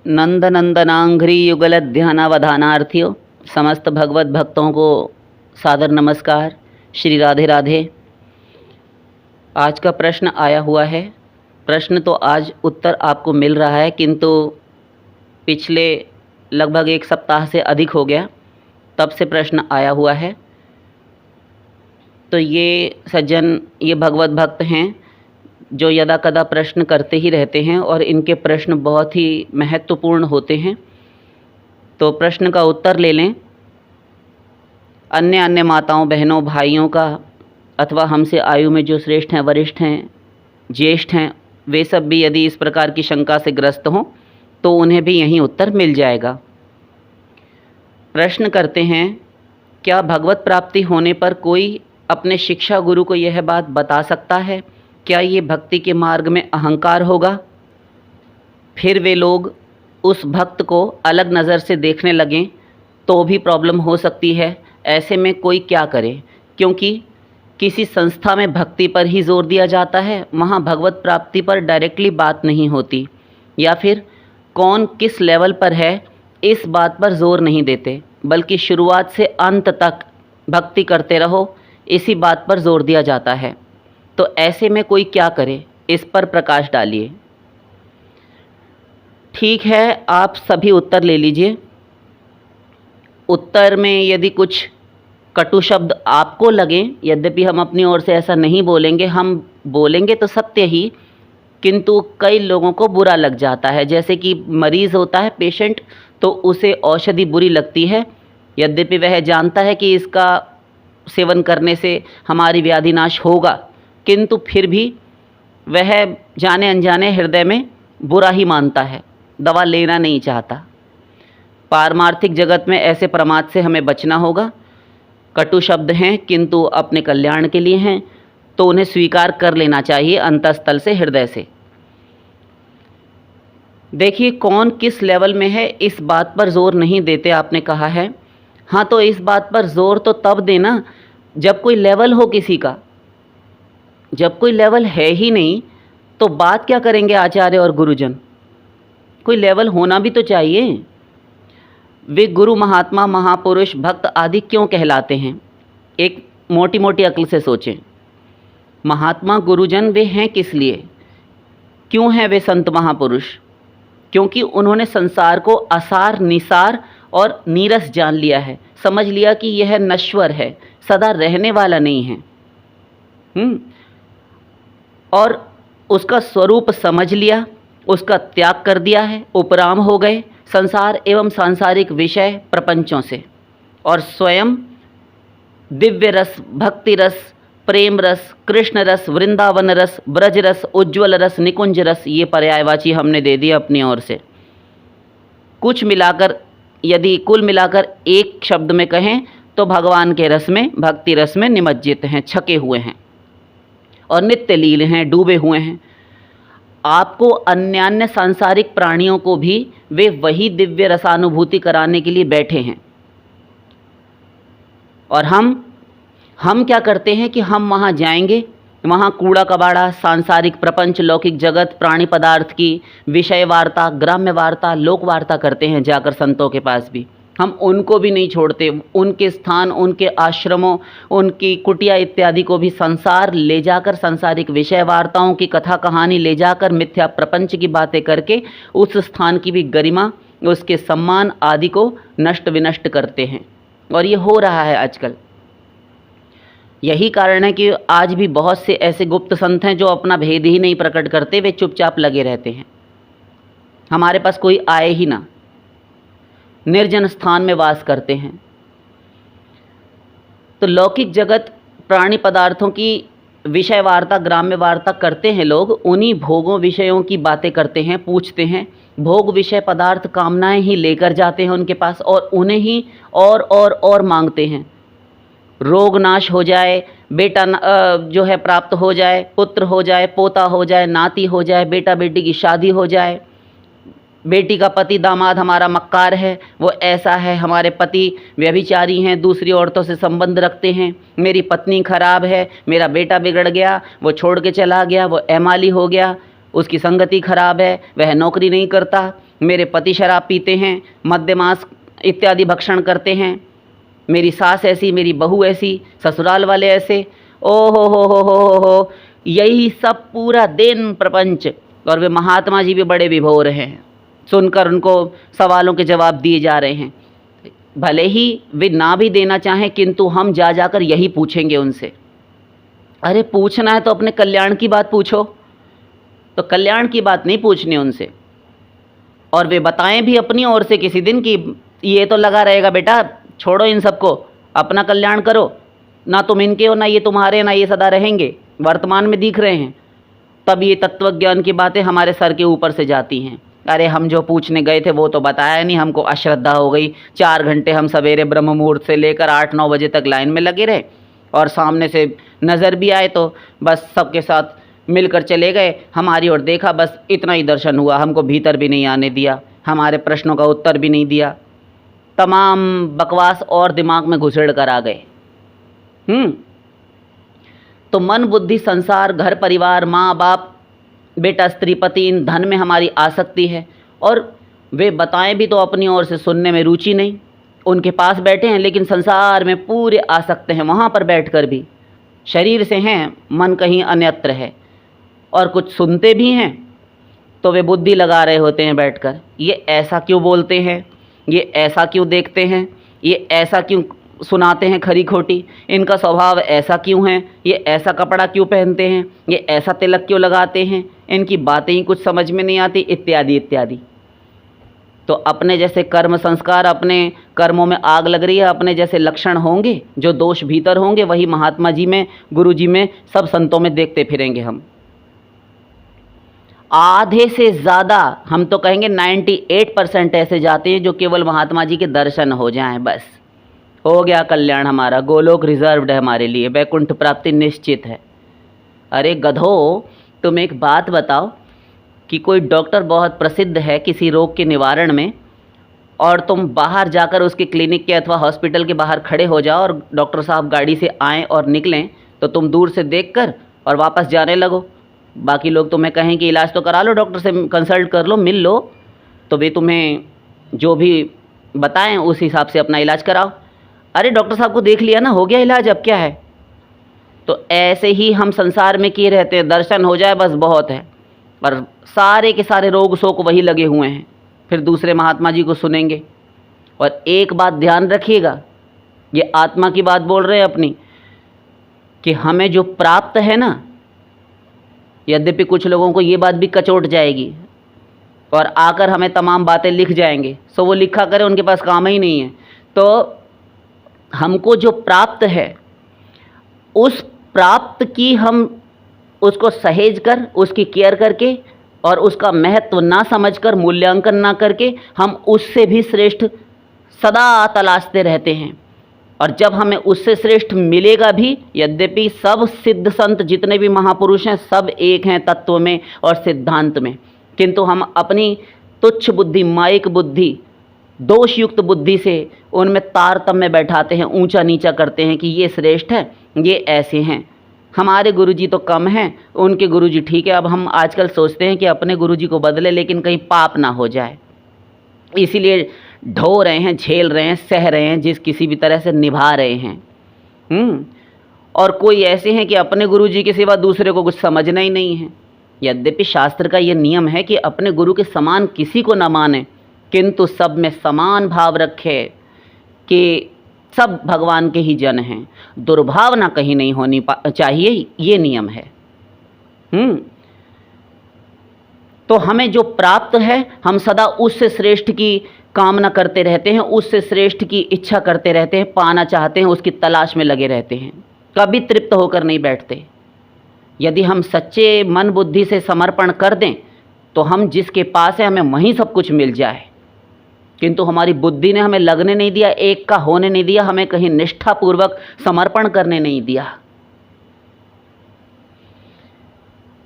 नंदनंदनांघ्रि युगल ध्यानावधानार्थियों, समस्त भगवत भक्तों को सादर नमस्कार। श्री राधे राधे। आज का प्रश्न आया हुआ है। प्रश्न तो आज उत्तर आपको मिल रहा है, किंतु पिछले लगभग एक सप्ताह से अधिक हो गया तब से प्रश्न आया हुआ है। तो ये सज्जन, ये भगवत भक्त हैं जो यदा कदा प्रश्न करते ही रहते हैं और इनके प्रश्न बहुत ही महत्वपूर्ण होते हैं। तो प्रश्न का उत्तर ले लें। अन्य माताओं, बहनों, भाइयों का अथवा हमसे आयु में जो श्रेष्ठ हैं, वरिष्ठ हैं, ज्येष्ठ हैं, वे सब भी यदि इस प्रकार की शंका से ग्रस्त हों तो उन्हें भी यही उत्तर मिल जाएगा। प्रश्न करते हैं, क्या भगवत प्राप्ति होने पर कोई अपने शिक्षा गुरु को यह बात बता सकता है? क्या ये भक्ति के मार्ग में अहंकार होगा? फिर वे लोग उस भक्त को अलग नज़र से देखने लगें तो भी प्रॉब्लम हो सकती है। ऐसे में कोई क्या करे? क्योंकि किसी संस्था में भक्ति पर ही जोर दिया जाता है, वहाँ भगवत प्राप्ति पर डायरेक्टली बात नहीं होती। या फिर कौन किस लेवल पर है इस बात पर जोर नहीं देते, बल्कि शुरुआत से अंत तक भक्ति करते रहो, इसी बात पर जोर दिया जाता है। तो ऐसे में कोई क्या करे, इस पर प्रकाश डालिए। ठीक है, आप सभी उत्तर ले लीजिए। उत्तर में यदि कुछ कटु शब्द आपको लगें, यद्यपि हम अपनी ओर से ऐसा नहीं बोलेंगे, हम बोलेंगे तो सत्य ही, किंतु कई लोगों को बुरा लग जाता है। जैसे कि मरीज़ होता है, पेशेंट, तो उसे औषधि बुरी लगती है, यद्यपि वह जानता है कि इसका सेवन करने से हमारी व्याधि नाश होगा, किंतु फिर भी वह जाने अनजाने हृदय में बुरा ही मानता है, दवा लेना नहीं चाहता। पारमार्थिक जगत में ऐसे प्रमाद से हमें बचना होगा। कटु शब्द हैं किंतु अपने कल्याण के लिए हैं, तो उन्हें स्वीकार कर लेना चाहिए अंतःस्थल से, हृदय से। देखिए, कौन किस लेवल में है इस बात पर जोर नहीं देते, आपने कहा है। हाँ, तो इस बात पर जोर तो तब देना जब कोई लेवल हो किसी का। जब कोई लेवल है ही नहीं तो बात क्या करेंगे आचार्य और गुरुजन? कोई लेवल होना भी तो चाहिए। वे गुरु, महात्मा, महापुरुष, भक्त आदि क्यों कहलाते हैं? एक मोटी मोटी अक्ल से सोचें। महात्मा, गुरुजन वे हैं किस लिए? क्यों हैं वे संत महापुरुष? क्योंकि उन्होंने संसार को असार, निसार और नीरस जान लिया है, समझ लिया कि यह नश्वर है, सदा रहने वाला नहीं है। और उसका स्वरूप समझ लिया, उसका त्याग कर दिया है, उपराम हो गए संसार एवं सांसारिक विषय प्रपंचों से, और स्वयं दिव्य रस, भक्ति रस, प्रेम रस, कृष्ण रस, वृंदावन रस, ब्रज रस, उज्ज्वल रस, निकुंज रस, ये पर्यायवाची हमने दे दिया अपनी ओर से। कुछ मिलाकर, यदि कुल मिलाकर एक शब्द में कहें तो भगवान के रस में, भक्ति रस में निमज्जित हैं, छके हुए हैं और नित्य लील हैं, डूबे हुए हैं। आपको अन्य सांसारिक प्राणियों को भी वे वही दिव्य रसानुभूति कराने के लिए बैठे हैं। और हम क्या करते हैं कि हम वहाँ जाएंगे, वहाँ कूड़ा कबाड़ा, सांसारिक प्रपंच, लौकिक जगत, प्राणी पदार्थ की विषय वार्ता, ग्राम्य वार्ता, लोक वार्ता करते हैं जाकर संतों के पास भी। हम उनको भी नहीं छोड़ते, उनके स्थान, उनके आश्रमों, उनकी कुटिया इत्यादि को भी संसार ले जाकर, सांसारिक विषय वार्ताओं की कथा कहानी ले जाकर, मिथ्या प्रपंच की बातें करके उस स्थान की भी गरिमा, उसके सम्मान आदि को नष्ट विनष्ट करते हैं। और ये हो रहा है आजकल। यही कारण है कि आज भी बहुत से ऐसे गुप्त संत हैं जो अपना भेद ही नहीं प्रकट करते, वे चुपचाप लगे रहते हैं। हमारे पास कोई आए ही ना, निर्जन स्थान में वास करते हैं। तो लौकिक जगत, प्राणी पदार्थों की विषय वार्ता, ग्राम्य वार्ता करते हैं लोग, उन्हीं भोगों विषयों की बातें करते हैं, पूछते हैं। भोग विषय पदार्थ कामनाएं ही लेकर जाते हैं उनके पास और उन्हें ही और मांगते हैं। रोग नाश हो जाए, बेटा जो है प्राप्त हो जाए, पुत्र हो जाए, पोता हो जाए, नाती हो जाए, बेटा बेटी की शादी हो जाए, बेटी का पति दामाद हमारा मक्कार है, वो ऐसा है, हमारे पति व्यभिचारी हैं, दूसरी औरतों से संबंध रखते हैं, मेरी पत्नी खराब है, मेरा बेटा बिगड़ गया, वो छोड़ के चला गया, वो एमाली हो गया, उसकी संगति खराब है, वह नौकरी नहीं करता, मेरे पति शराब पीते हैं, मद्य मांस इत्यादि भक्षण करते हैं, मेरी सास ऐसी, मेरी बहू ऐसी, ससुराल वाले ऐसे, ओ हो, यही सब पूरा दिन प्रपंच। और वे महात्मा जी भी बड़े विभोर हैं, सुनकर उनको सवालों के जवाब दिए जा रहे हैं। भले ही वे ना भी देना चाहें, किंतु हम जा जाकर यही पूछेंगे उनसे। अरे पूछना है तो अपने कल्याण की बात पूछो, तो कल्याण की बात नहीं पूछनी उनसे। और वे बताएं भी अपनी ओर से किसी दिन कि ये तो लगा रहेगा बेटा, छोड़ो इन सबको, अपना कल्याण करो, ना तुम इनके हो, ना ये तुम्हारे, ना ये सदा रहेंगे, वर्तमान में दिख रहे हैं। तब ये तत्वज्ञान की बातें हमारे सर के ऊपर से जाती हैं। अरे हम जो पूछने गए थे वो तो बताया नहीं, हमको अश्रद्धा हो गई। 4 घंटे हम सवेरे ब्रह्म मुहूर्त से लेकर 8-9 बजे तक लाइन में लगे रहे, और सामने से नज़र भी आए तो बस सबके साथ मिलकर चले गए, हमारी ओर देखा, बस इतना ही दर्शन हुआ, हमको भीतर भी नहीं आने दिया, हमारे प्रश्नों का उत्तर भी नहीं दिया, तमाम बकवास और दिमाग में घुसेड़ कर आ गए। तो मन, बुद्धि, संसार, घर परिवार, माँ बाप, बेटा, स्त्री, पति, इन धन में हमारी आसक्ति है। और वे बताएं भी तो अपनी ओर से सुनने में रुचि नहीं, उनके पास बैठे हैं लेकिन संसार में पूरे आसक्त हैं, वहाँ पर बैठकर भी शरीर से हैं, मन कहीं अन्यत्र है। और कुछ सुनते भी हैं तो वे बुद्धि लगा रहे होते हैं बैठकर, ये ऐसा क्यों बोलते हैं, ये ऐसा क्यों देखते हैं, ये ऐसा क्यों सुनाते हैं खरी खोटी, इनका स्वभाव ऐसा क्यों है, ये ऐसा कपड़ा क्यों पहनते हैं, ये ऐसा तिलक क्यों लगाते हैं, इनकी बातें ही कुछ समझ में नहीं आती, इत्यादि इत्यादि। तो अपने जैसे कर्म संस्कार, अपने कर्मों में आग लग रही है, अपने जैसे लक्षण होंगे, जो दोष भीतर होंगे, वही महात्मा जी में, गुरु जी में, सब संतों में देखते फिरेंगे हम। आधे से ज़्यादा, हम तो कहेंगे 98% ऐसे जाते हैं जो केवल महात्मा जी के दर्शन हो जाएं, बस हो गया कल्याण हमारा, गोलोक रिजर्व्ड है हमारे लिए, वैकुंठ प्राप्ति निश्चित है। अरे गधो, तुम एक बात बताओ कि कोई डॉक्टर बहुत प्रसिद्ध है किसी रोग के निवारण में, और तुम बाहर जाकर उसके क्लिनिक के अथवा हॉस्पिटल के बाहर खड़े हो जाओ और डॉक्टर साहब गाड़ी से आएँ और निकलें, तो तुम दूर से देखकर और वापस जाने लगो। बाकी लोग तुम्हें कहें कि इलाज तो करा लो, डॉक्टर से कंसल्ट कर लो, मिल लो, तो वे तुम्हें जो भी बताएं उस हिसाब से अपना इलाज कराओ। अरे डॉक्टर साहब को देख लिया ना, हो गया इलाज, अब क्या है। तो ऐसे ही हम संसार में किए रहते हैं, दर्शन हो जाए बस बहुत है, पर सारे के सारे रोग शोक वही लगे हुए हैं, फिर दूसरे महात्मा जी को सुनेंगे। और एक बात ध्यान रखिएगा, ये आत्मा की बात बोल रहे हैं अपनी, कि हमें जो प्राप्त है ना, यद्यपि कुछ लोगों को ये बात भी कचोट जाएगी और आकर हमें तमाम बातें लिख जाएंगे, सो वो लिखा करें, उनके पास काम ही नहीं है। तो हमको जो प्राप्त है, उस प्राप्त की हम उसको सहेज कर, उसकी केयर करके, और उसका महत्व ना समझकर, मूल्यांकन ना करके, हम उससे भी श्रेष्ठ सदा तलाशते रहते हैं। और जब हमें उससे श्रेष्ठ मिलेगा भी, यद्यपि सब सिद्ध संत जितने भी महापुरुष हैं सब एक हैं तत्व में और सिद्धांत में, किंतु हम अपनी तुच्छ बुद्धि, माइक बुद्धि, दोषयुक्त बुद्धि से उनमें तारतम्य बैठाते हैं, ऊंचा नीचा करते हैं कि ये श्रेष्ठ है, ये ऐसे हैं, हमारे गुरुजी तो कम हैं, उनके गुरुजी ठीक है। अब हम आजकल सोचते हैं कि अपने गुरुजी को बदले, लेकिन कहीं पाप ना हो जाए, इसीलिए ढो रहे हैं, झेल रहे हैं, सह रहे हैं, जिस किसी भी तरह से निभा रहे हैं। और कोई ऐसे हैं कि अपने गुरुजी के सिवा दूसरे को कुछ समझना ही नहीं है। यद्यपि शास्त्र का ये नियम है कि अपने गुरु के समान किसी को न माने, किंतु सब में समान भाव रखे कि सब भगवान के ही जन हैं, दुर्भावना कहीं नहीं होनी चाहिए, ये नियम है। तो हमें जो प्राप्त है, हम सदा उससे श्रेष्ठ की कामना करते रहते हैं, उससे श्रेष्ठ की इच्छा करते रहते हैं, पाना चाहते हैं, उसकी तलाश में लगे रहते हैं, कभी तृप्त होकर नहीं बैठते। यदि हम सच्चे मन बुद्धि से समर्पण कर दें तो हम जिसके पास है हमें वहीं सब कुछ मिल जाए, किंतु हमारी बुद्धि ने हमें लगने नहीं दिया, एक का होने नहीं दिया, हमें कहीं निष्ठापूर्वक समर्पण करने नहीं दिया।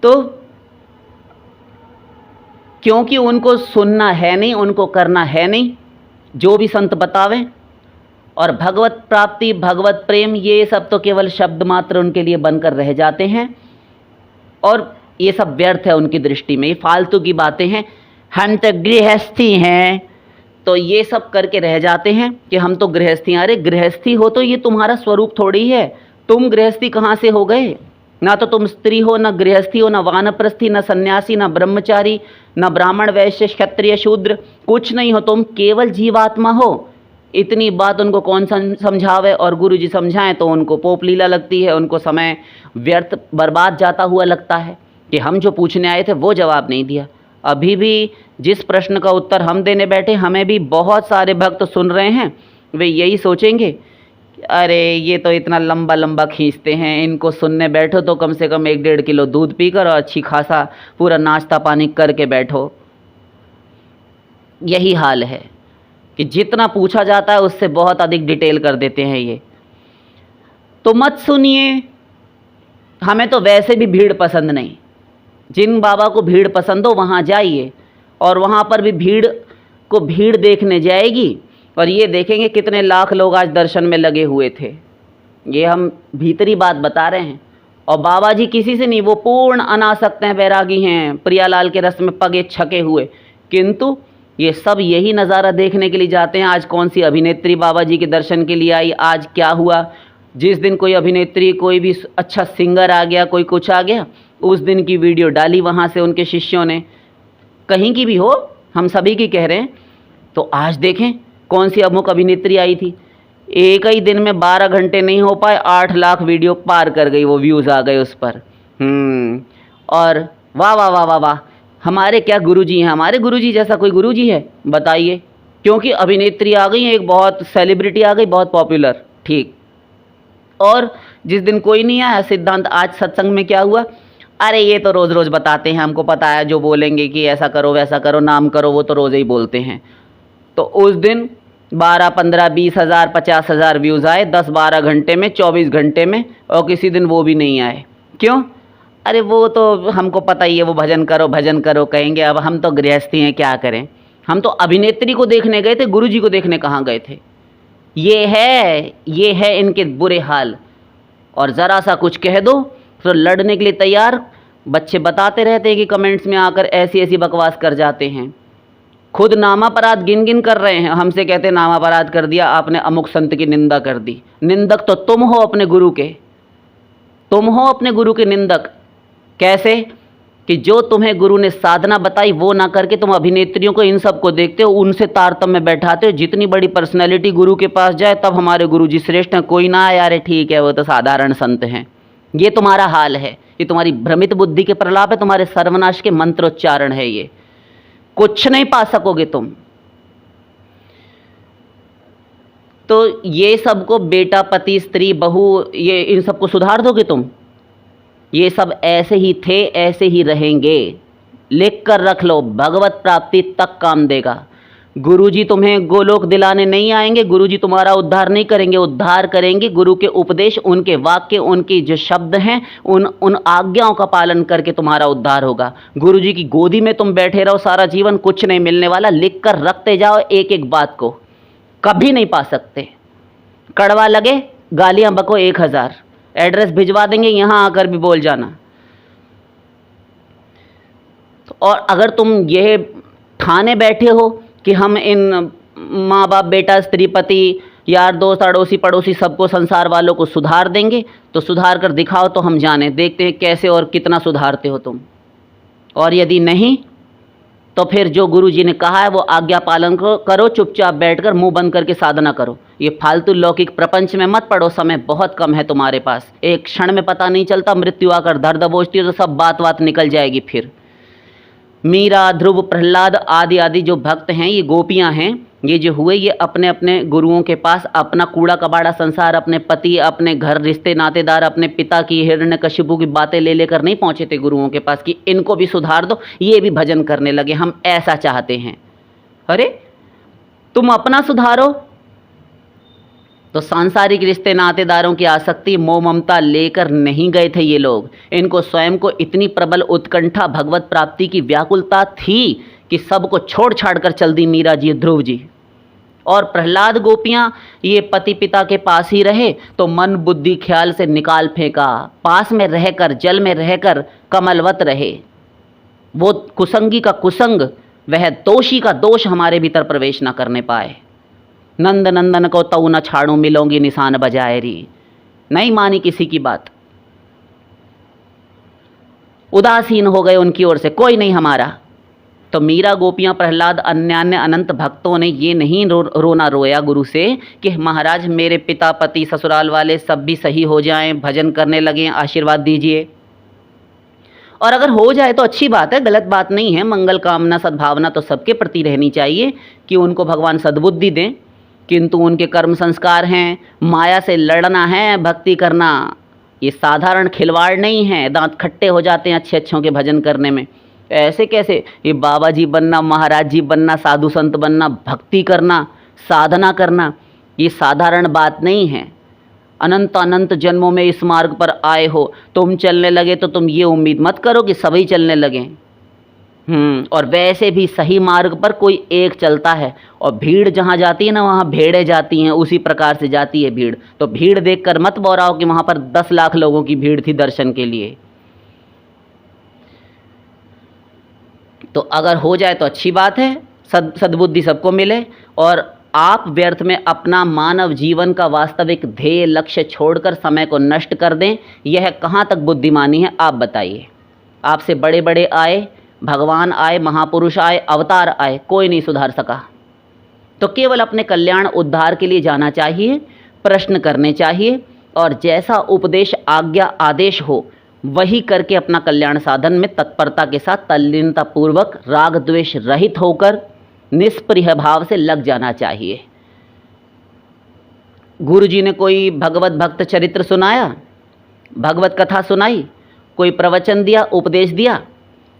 तो क्योंकि उनको सुनना है नहीं, उनको करना है नहीं, जो भी संत बतावें, और भगवत प्राप्ति, भगवत प्रेम, ये सब तो केवल शब्द मात्र उनके लिए बनकर रह जाते हैं, और ये सब व्यर्थ है उनकी दृष्टि में, ये फालतू की बातें हैं। हम तो गृहस्थी हैं, तो ये सब करके रह जाते हैं कि हम तो गृहस्थी। अरे गृहस्थी हो तो ये तुम्हारा स्वरूप थोड़ी है। तुम गृहस्थी कहाँ से हो गए? ना तो तुम स्त्री हो, ना गृहस्थी हो, ना वानप्रस्थी, ना सन्यासी, ना ब्रह्मचारी, ना ब्राह्मण, वैश्य, क्षत्रिय, शूद्र, कुछ नहीं हो। तुम केवल जीवात्मा हो। इतनी बात उनको कौन समझावे, और गुरु जी समझाएं तो उनको पोप लीला लगती है, उनको समय व्यर्थ बर्बाद जाता हुआ लगता है कि हम जो पूछने आए थे वो जवाब नहीं दिया। अभी भी जिस प्रश्न का उत्तर हम देने बैठे, हमें भी बहुत सारे भक्त सुन रहे हैं, वे यही सोचेंगे कि अरे ये तो इतना लंबा लंबा खींचते हैं, इनको सुनने बैठो तो कम से कम 1-1.5 किलो दूध पीकर और अच्छी खासा पूरा नाश्ता पानी करके बैठो। यही हाल है कि जितना पूछा जाता है उससे बहुत अधिक डिटेल कर देते हैं ये। तो मत सुनिए, हमें तो वैसे भी भीड़ पसंद नहीं। जिन बाबा को भीड़ पसंद हो वहाँ जाइए, और वहाँ पर भी भीड़ को भीड़ देखने जाएगी, और ये देखेंगे कितने लाख लोग आज दर्शन में लगे हुए थे। ये हम भीतरी बात बता रहे हैं। और बाबा जी किसी से नहीं, वो पूर्ण अनासक्त हैं, वैरागी हैं, प्रियालाल के रस में पगे छके हुए, किंतु ये सब यही नज़ारा देखने के लिए जाते हैं। आज कौन सी अभिनेत्री बाबा जी के दर्शन के लिए आई, आज क्या हुआ। जिस दिन कोई अभिनेत्री, कोई भी अच्छा सिंगर आ गया, कोई कुछ आ गया, उस दिन की वीडियो डाली वहाँ से उनके शिष्यों ने, कहीं की भी हो, हम सभी की कह रहे हैं। तो आज देखें कौन सी अमुक अभिनेत्री आई थी, एक ही दिन में 12 घंटे नहीं हो पाए, 8 लाख वीडियो पार कर गई, वो व्यूज़ आ गए उस पर। और वाह वाह वाह वाह वाह, हमारे क्या गुरुजी हैं, हमारे गुरुजी जैसा कोई गुरुजी है बताइए। क्योंकि अभिनेत्री आ गई, एक बहुत सेलिब्रिटी आ गई, बहुत पॉपुलर, ठीक। और जिस दिन कोई नहीं आया, सिद्धांत आज सत्संग में क्या हुआ, अरे ये तो रोज़ रोज़ बताते हैं, हमको पता है जो बोलेंगे कि ऐसा करो वैसा करो, नाम करो, वो तो रोज़ ही बोलते हैं। तो उस दिन 12, 15, 20 हज़ार, 50 हज़ार व्यूज़ आए 10-12 घंटे में, 24 घंटे में, और किसी दिन वो भी नहीं आए। क्यों? अरे वो तो हमको पता ही है, वो भजन करो कहेंगे। अब हम तो गृहस्थी हैं, क्या करें। हम तो अभिनेत्री को देखने गए थे, गुरुजी को देखने कहाँ गए थे। ये है इनके बुरे हाल। और ज़रा सा कुछ कह दो तो लड़ने के लिए तैयार। बच्चे बताते रहते हैं कि कमेंट्स में आकर ऐसी ऐसी बकवास कर जाते हैं। खुद नामापराध गिन गिन कर रहे हैं, हमसे कहते हैं नामापराध कर दिया आपने, अमुक संत की निंदा कर दी। निंदक तो तुम हो अपने गुरु के, तुम हो अपने गुरु के निंदक। कैसे? कि जो तुम्हें गुरु ने साधना बताई वो ना करके तुम अभिनेत्रियों को, इन सब को देखते हो, उनसे तारतम्य में बैठाते हो। जितनी बड़ी पर्सनैलिटी गुरु के पास जाए तब हमारे गुरु जी श्रेष्ठ हैं, कोई ना आए, अरे ठीक है वो तो साधारण संत हैं। ये तुम्हारा हाल है, ये तुम्हारी भ्रमित बुद्धि के प्रलाप है, तुम्हारे सर्वनाश के मंत्रोच्चारण है। ये कुछ नहीं पा सकोगे तुम। तो ये सबको बेटा, पति, स्त्री, बहू, ये इन सबको सुधार दोगे तुम? ये सब ऐसे ही थे, ऐसे ही रहेंगे। लिख कर रख लो, भगवत प्राप्ति तक काम देगा। गुरुजी तुम्हें गोलोक दिलाने नहीं आएंगे, गुरुजी तुम्हारा उद्धार नहीं करेंगे। उद्धार करेंगे गुरु के उपदेश, उनके वाक्य, उनकी जो शब्द हैं, उन आज्ञाओं का पालन करके तुम्हारा उद्धार होगा। गुरुजी की गोदी में तुम बैठे रहो सारा जीवन, कुछ नहीं मिलने वाला। लिख कर रखते जाओ एक एक बात को, कभी नहीं पा सकते। कड़वा लगे, गालियां बको 1000, एड्रेस भिजवा देंगे, यहां आकर भी बोल जाना। और अगर तुम यह ठाने बैठे हो कि हम इन माँ बाप, बेटा, स्त्री, पति, यार दोस्त, अड़ोसी पड़ोसी सबको, संसार वालों को सुधार देंगे, तो सुधार कर दिखाओ तो हम जाने, देखते हैं कैसे और कितना सुधारते हो तुम। और यदि नहीं तो फिर जो गुरु जी ने कहा है वो आज्ञा पालन करो, चुपचाप बैठकर मुंह बंद करके साधना करो। ये फालतू लौकिक प्रपंच में मत पड़ो, समय बहुत कम है तुम्हारे पास। एक क्षण में पता नहीं चलता, मृत्यु आकर धर दबोचती है तो सब बात निकल जाएगी। फिर मीरा, ध्रुव, प्रहलाद आदि आदि जो भक्त हैं, ये गोपियां हैं, ये जो हुए, ये अपने अपने गुरुओं के पास अपना कूड़ा कबाड़ा संसार, अपने पति, अपने घर, रिश्ते नातेदार, अपने पिता की, हिरण्यकशिपु की बातें ले लेकर नहीं पहुंचे थे गुरुओं के पास कि इनको भी सुधार दो, ये भी भजन करने लगे, हम ऐसा चाहते हैं। अरे तुम अपना सुधारो। तो सांसारिक रिश्ते नातेदारों की आसक्ति, मोह ममता लेकर नहीं गए थे ये लोग। इनको स्वयं को इतनी प्रबल उत्कंठा, भगवत प्राप्ति की व्याकुलता थी कि सबको छोड़ छाड़ कर चल दी मीरा जी, ध्रुव जी। और प्रहलाद, गोपियां, ये पति पिता के पास ही रहे तो मन बुद्धि ख्याल से निकाल फेंका, पास में रहकर, जल में रहकर कमलवत रहे। वो कुसंगी का कुसंग वह दोषी का दोष हमारे भीतर प्रवेश न करने पाए। नंद नंदन को तऊ न छाड़ू मिलोंगी निशान बजाए री। नहीं मानी किसी की बात, उदासीन हो गए उनकी ओर से, कोई नहीं हमारा। तो मीरा, गोपियाँ, प्रहलाद, अन्यान्य अनंत भक्तों ने ये नहीं रोना रोया गुरु से कि महाराज मेरे पिता, पति, ससुराल वाले सब भी सही हो जाएं, भजन करने लगें, आशीर्वाद दीजिए। और अगर हो जाए तो अच्छी बात है, गलत बात नहीं है। मंगल कामना, सद्भावना तो सबके प्रति रहनी चाहिए कि उनको भगवान सद्बुद्धि दें, किंतु उनके कर्म संस्कार हैं, माया से लड़ना है, भक्ति करना ये साधारण खिलवाड़ नहीं है। दांत खट्टे हो जाते हैं अच्छे अच्छों के भजन करने में। ऐसे कैसे ये बाबा जी बनना, महाराज जी बनना, साधु संत बनना, भक्ति करना, साधना करना, ये साधारण बात नहीं है। अनंत अनंत जन्मों में इस मार्ग पर आए हो, तुम चलने लगे तो तुम ये उम्मीद मत करो कि सभी चलने लगें। और वैसे भी सही मार्ग पर कोई एक चलता है, और भीड़ जहाँ जाती है ना, वहाँ भेड़ें जाती हैं, उसी प्रकार से जाती है भीड़। तो भीड़ देखकर मत बोराओ कि वहाँ पर 10 लाख लोगों की भीड़ थी दर्शन के लिए। तो अगर हो जाए तो अच्छी बात है, सद्बुद्धि सबको मिले, और आप व्यर्थ में अपना मानव जीवन का वास्तविक ध्येय लक्ष्य छोड़कर समय को नष्ट कर दें, यह कहाँ तक बुद्धिमानी है आप बताइए। आपसे बड़े बड़े आए, भगवान आए, महापुरुष आए, अवतार आए, कोई नहीं सुधार सका। तो केवल अपने कल्याण उद्धार के लिए जाना चाहिए, प्रश्न करने चाहिए, और जैसा उपदेश, आज्ञा, आदेश हो वही करके अपना कल्याण साधन में तत्परता के साथ, तल्लीनता पूर्वक, राग द्वेष रहित होकर निष्प्रिय भाव से लग जाना चाहिए। गुरु जी ने कोई भगवत भक्त चरित्र सुनाया, भगवत कथा सुनाई, कोई प्रवचन दिया, उपदेश दिया,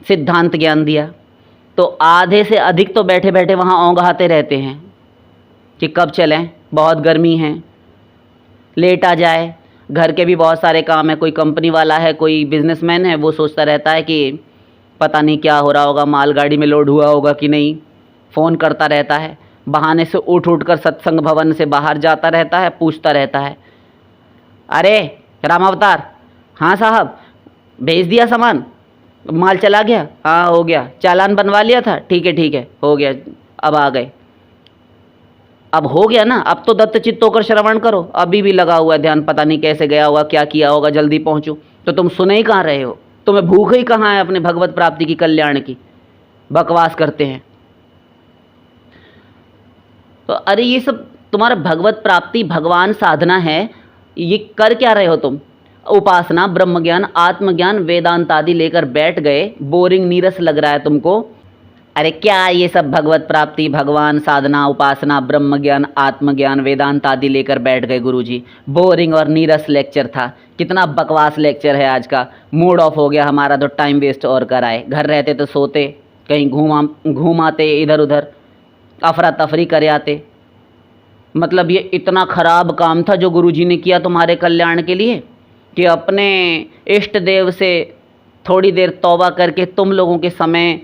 सिद्धांत ज्ञान दिया, तो आधे से अधिक तो बैठे बैठे वहाँ औंघाते रहते हैं कि कब चलें, बहुत गर्मी है, लेट आ जाए, घर के भी बहुत सारे काम है। कोई कंपनी वाला है, कोई बिजनेसमैन है, वो सोचता रहता है कि पता नहीं क्या हो रहा होगा, मालगाड़ी में लोड हुआ होगा कि नहीं, फ़ोन करता रहता है, बहाने से उठ कर सत्संग भवन से बाहर जाता रहता है, पूछता रहता है, अरे राम अवतार, हाँ साहब भेज दिया सामान, माल चला गया, हाँ हो गया, चालान बनवा लिया था, ठीक है हो गया, अब आ गए, अब हो गया ना, अब तो दत्त चित्त होकर श्रवण करो। अभी भी लगा हुआ है ध्यान, पता नहीं कैसे गया होगा, क्या किया होगा, जल्दी पहुँचो। तो तुम सुने ही कहाँ रहे हो, तुम्हें भूख ही कहाँ है अपने भगवत प्राप्ति की, कल्याण की, बकवास करते हैं। तो अरे ये सब तुम्हारा भगवत प्राप्ति, भगवान साधना है, ये कर क्या रहे हो तुम? उपासना, ब्रह्म ज्ञान, आत्मज्ञान, वेदांत आदि लेकर बैठ गए, बोरिंग, नीरस लग रहा है तुमको। अरे क्या ये सब भगवत प्राप्ति, भगवान साधना, उपासना, ब्रह्म ज्ञान, आत्मज्ञान, वेदांत आदि लेकर बैठ गए गुरुजी, बोरिंग और नीरस लेक्चर था। कितना बकवास लेक्चर है आज का, मूड ऑफ हो गया हमारा, तो टाइम वेस्ट और कराए। घर रहते तो सोते, कहीं घूम आते इधर उधर, अफरा तफरी कर आते। मतलब ये इतना खराब काम था जो गुरुजी ने किया तुम्हारे कल्याण के लिए, कि अपने इष्ट देव से थोड़ी देर तौबा करके तुम लोगों के समय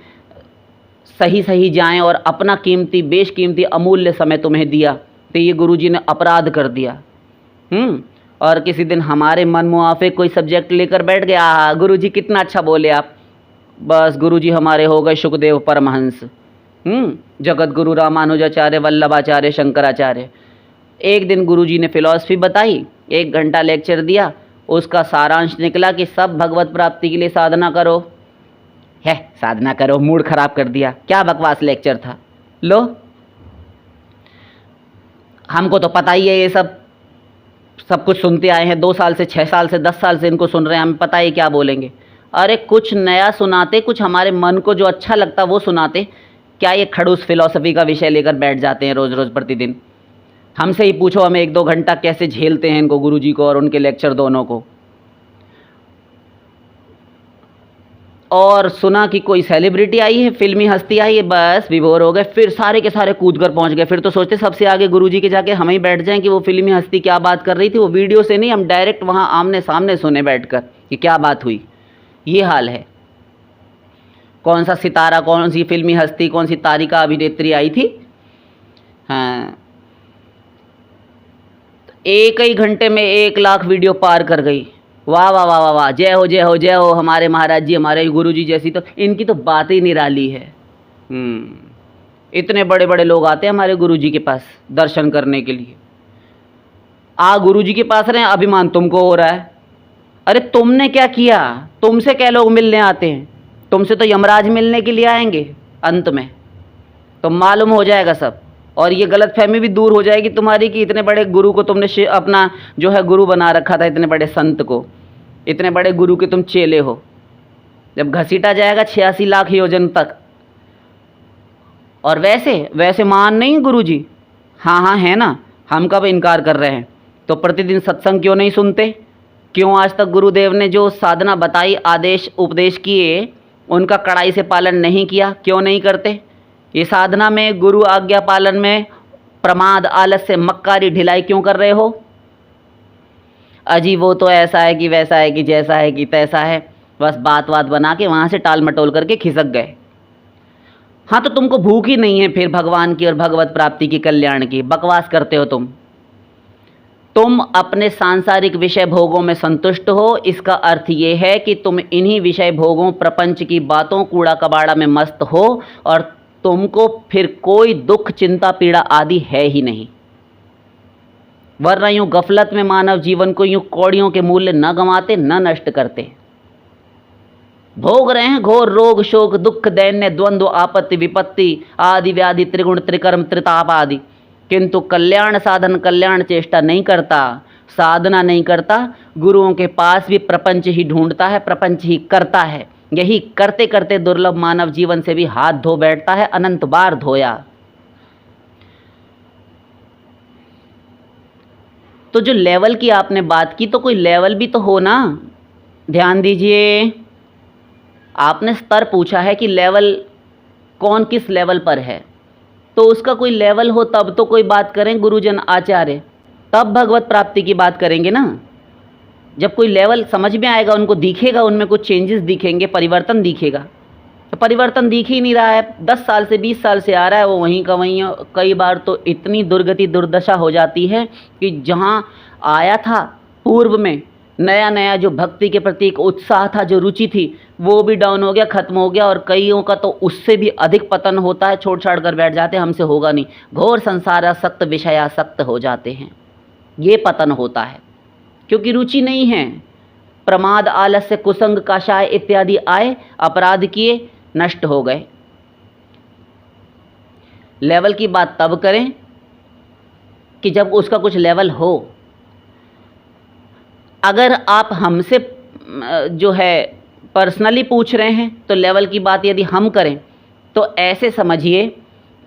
सही जाएं, और अपना कीमती, बेशकीमती, अमूल्य समय तुम्हें दिया, तो ये गुरुजी ने अपराध कर दिया। और किसी दिन हमारे मन मुआफिक कोई सब्जेक्ट लेकर बैठ गया, गुरुजी कितना अच्छा बोले आप, बस गुरुजी हमारे हो गए सुखदेव परमहंस, जगत गुरु रामानुजाचार्य, वल्लभाचार्य, शंकराचार्य। एक दिन गुरुजी ने फिलॉसफी बताई, 1 घंटा लेक्चर दिया, उसका सारांश निकला कि सब भगवत प्राप्ति के लिए साधना करो। है साधना करो, मूड खराब कर दिया। क्या बकवास लेक्चर था। लो, हमको तो पता ही है, ये सब कुछ सुनते आए हैं, 2 साल से, 6 साल से, 10 साल से इनको सुन रहे हैं, हमें पता ही क्या बोलेंगे। अरे कुछ नया सुनाते, कुछ हमारे मन को जो अच्छा लगता वो सुनाते। क्या ये खड़ूस फिलॉसफी का विषय लेकर बैठ जाते हैं रोज़ रोज़ प्रतिदिन। हमसे ही पूछो, हमें 1-2 घंटा कैसे झेलते हैं इनको, गुरुजी को और उनके लेक्चर दोनों को। और सुना कि कोई सेलिब्रिटी आई है, फिल्मी हस्ती आई है, बस विभोर हो गए, फिर सारे के सारे कूद कर पहुँच गए। फिर तो सोचते सबसे आगे गुरुजी के जाके हम ही बैठ जाएं कि वो फिल्मी हस्ती क्या बात कर रही थी, वो वीडियो से नहीं, हम डायरेक्ट वहाँ आमने सामने सुने बैठकर कि क्या बात हुई। ये हाल है। कौन सा सितारा, कौन सी फिल्मी हस्ती, कौन सी तारिका अभिनेत्री आई थी, हाँ, 1 ही घंटे में 1 लाख वीडियो पार कर गई। वाह वाह वाह वाह वाह, जय हो जय हो जय हो हमारे महाराज जी, हमारे गुरु जी जैसी। तो इनकी तो बात ही निराली है। इतने बड़े बड़े लोग आते हैं हमारे गुरुजी के पास दर्शन करने के लिए। गुरुजी के पास रहे, अभिमान तुमको हो रहा है। अरे तुमने क्या किया? तुमसे क्या लोग मिलने आते हैं? तुमसे तो यमराज मिलने के लिए आएंगे अंत में, तो मालूम हो जाएगा सब। और ये गलतफहमी भी दूर हो जाएगी तुम्हारी कि इतने बड़े गुरु को तुमने अपना जो है गुरु बना रखा था, इतने बड़े संत को, इतने बड़े गुरु के तुम चेले हो। जब घसीटा जाएगा 86 लाख योजन तक। और वैसे महान नहीं गुरुजी? हाँ है ना, हम कब इनकार कर रहे हैं। तो प्रतिदिन सत्संग क्यों नहीं सुनते? क्यों आज तक गुरुदेव ने जो साधना बताई, आदेश उपदेश किए, उनका कड़ाई से पालन नहीं किया? क्यों नहीं करते? ये साधना में, गुरु आज्ञा पालन में प्रमाद, आलस्य, मक्कारी, ढिलाई क्यों कर रहे हो? अजी वो तो ऐसा है कि वैसा है कि जैसा है कि तैसा है, बस बात बना के वहाँ से टाल मटोल करके खिसक गए। हाँ तो तुमको भूख ही नहीं है फिर भगवान की और भगवत प्राप्ति की, कल्याण की। बकवास करते हो तुम अपने सांसारिक विषय भोगों में संतुष्ट हो। इसका अर्थ ये है कि तुम इन्हीं विषय भोगों, प्रपंच की बातों, कूड़ा कबाड़ा में मस्त हो और तुमको फिर कोई दुख, चिंता, पीड़ा आदि है ही नहीं। वरना यूं गफलत में मानव जीवन को यूं कौड़ियों के मूल्य न गंवाते, न नष्ट करते। भोग रहे हैं घोर रोग, शोक, दुख, दैन्य, द्वंद्व, आपत्ति, विपत्ति आदि व्याधि, त्रिगुण, त्रिकर्म, त्रिताप आदि, किंतु कल्याण साधन, कल्याण चेष्टा नहीं करता, साधना नहीं करता। गुरुओं के पास भी प्रपंच ही ढूंढता है, प्रपंच ही करता है। यही करते करते दुर्लभ मानव जीवन से भी हाथ धो बैठता है, अनंत बार धोया। तो जो लेवल की आपने बात की, तो कोई लेवल भी तो हो ना। ध्यान दीजिए, आपने स्तर पूछा है कि लेवल कौन किस लेवल पर है, तो उसका कोई लेवल हो तब तो कोई बात करें गुरुजन आचार्य, तब भगवत प्राप्ति की बात करेंगे ना। जब कोई लेवल समझ में आएगा, उनको दिखेगा, उनमें कुछ चेंजेस दिखेंगे, परिवर्तन दिखेगा। तो परिवर्तन दिख ही नहीं रहा है, 10 साल से 20 साल से आ रहा है वो वहीं का वहीं। कई बार तो इतनी दुर्गति, दुर्दशा हो जाती है कि जहाँ आया था पूर्व में नया नया जो भक्ति के प्रति एक उत्साह था, जो रुचि थी, वो भी डाउन हो गया, खत्म हो गया। और कईयों का तो उससे भी अधिक पतन होता है, छोड़ छाड़ कर बैठ जाते हैं, हमसे होगा नहीं, घोर संसारासक्त, विषयासक्त हो जाते हैं। ये पतन होता है क्योंकि रुचि नहीं है। प्रमाद, आलस्य, कुसंग, काषाय इत्यादि आए, अपराध किए, नष्ट हो गए। लेवल की बात तब करें कि जब उसका कुछ लेवल हो। अगर आप हमसे जो है पर्सनली पूछ रहे हैं, तो लेवल की बात यदि हम करें तो ऐसे समझिए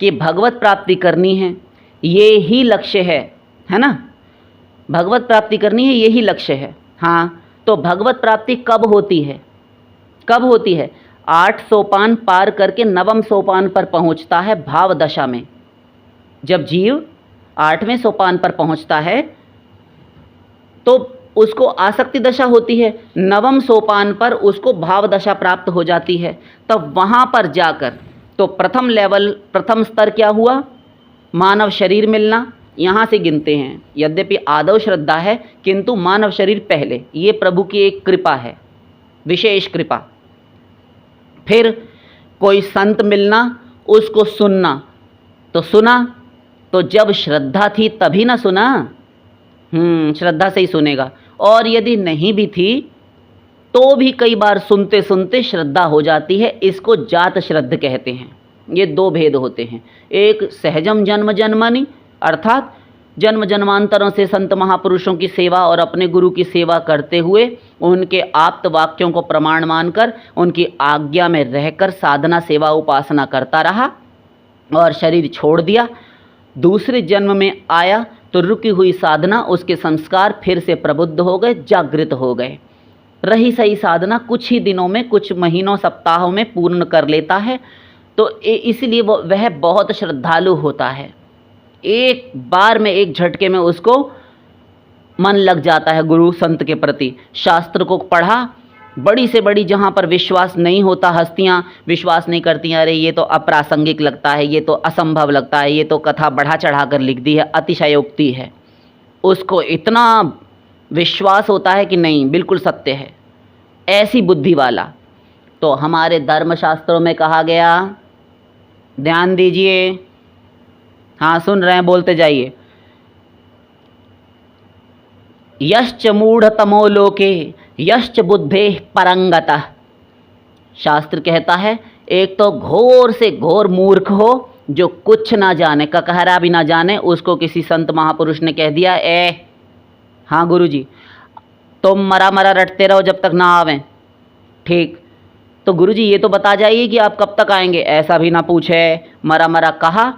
कि भगवत प्राप्ति करनी है, ये ही लक्ष्य है ना। भगवत प्राप्ति करनी है, यही लक्ष्य है। हाँ, तो भगवत प्राप्ति कब होती है? कब होती है? 8 सोपान पार करके 9वें सोपान पर पहुंचता है, भाव दशा में। जब जीव 8वें सोपान पर पहुंचता है तो उसको आसक्ति दशा होती है, 9वें सोपान पर उसको भाव दशा प्राप्त हो जाती है। तब वहाँ पर जाकर तो प्रथम लेवल, प्रथम स्तर क्या हुआ? मानव शरीर मिलना। यहाँ से गिनते हैं, यद्यपि आदौ श्रद्धा है किंतु मानव शरीर पहले। ये प्रभु की एक कृपा है, विशेष कृपा। फिर कोई संत मिलना, उसको सुनना। तो सुना तो जब श्रद्धा थी तभी ना सुना। श्रद्धा से ही सुनेगा। और यदि नहीं भी थी तो भी कई बार सुनते सुनते श्रद्धा हो जाती है। इसको जात श्रद्ध कहते हैं। ये 2 भेद होते हैं। एक सहजम जन्म जन्मनि, अर्थात जन्म जन्मांतरों से संत महापुरुषों की सेवा और अपने गुरु की सेवा करते हुए उनके आप्त वाक्यों को प्रमाण मानकर उनकी आज्ञा में रहकर साधना, सेवा, उपासना करता रहा और शरीर छोड़ दिया। दूसरे जन्म में आया तो रुकी हुई साधना, उसके संस्कार फिर से प्रबुद्ध हो गए, जागृत हो गए। रही सही साधना कुछ ही दिनों में, कुछ महीनों, सप्ताहों में पूर्ण कर लेता है। तो इसलिए वह बहुत श्रद्धालु होता है। एक बार में, एक झटके में उसको मन लग जाता है गुरु संत के प्रति। शास्त्र को पढ़ा, बड़ी से बड़ी जहाँ पर विश्वास नहीं होता, हस्तियाँ विश्वास नहीं करती, अरे ये तो अप्रासंगिक लगता है, ये तो असंभव लगता है, ये तो कथा बढ़ा चढ़ा कर लिख दी है, अतिशयोक्ति है, उसको इतना विश्वास होता है कि नहीं, बिल्कुल सत्य है। ऐसी बुद्धि वाला तो हमारे धर्मशास्त्रों में कहा गया ध्यान दीजिए। हाँ, सुन रहे हैं, बोलते जाइए। यश्च मूढ़तमो लोके यश्च बुद्धे परंगतः। शास्त्र कहता है एक तो घोर से घोर मूर्ख हो जो कुछ ना जाने, ककहरा भी ना जाने, उसको किसी संत महापुरुष ने कह दिया, हाँ गुरुजी तुम मरा मरा रटते रहो जब तक ना आवें। ठीक, तो गुरुजी ये तो बता जाइए कि आप कब तक आएंगे। ऐसा भी ना पूछे, मरा मरा कहा,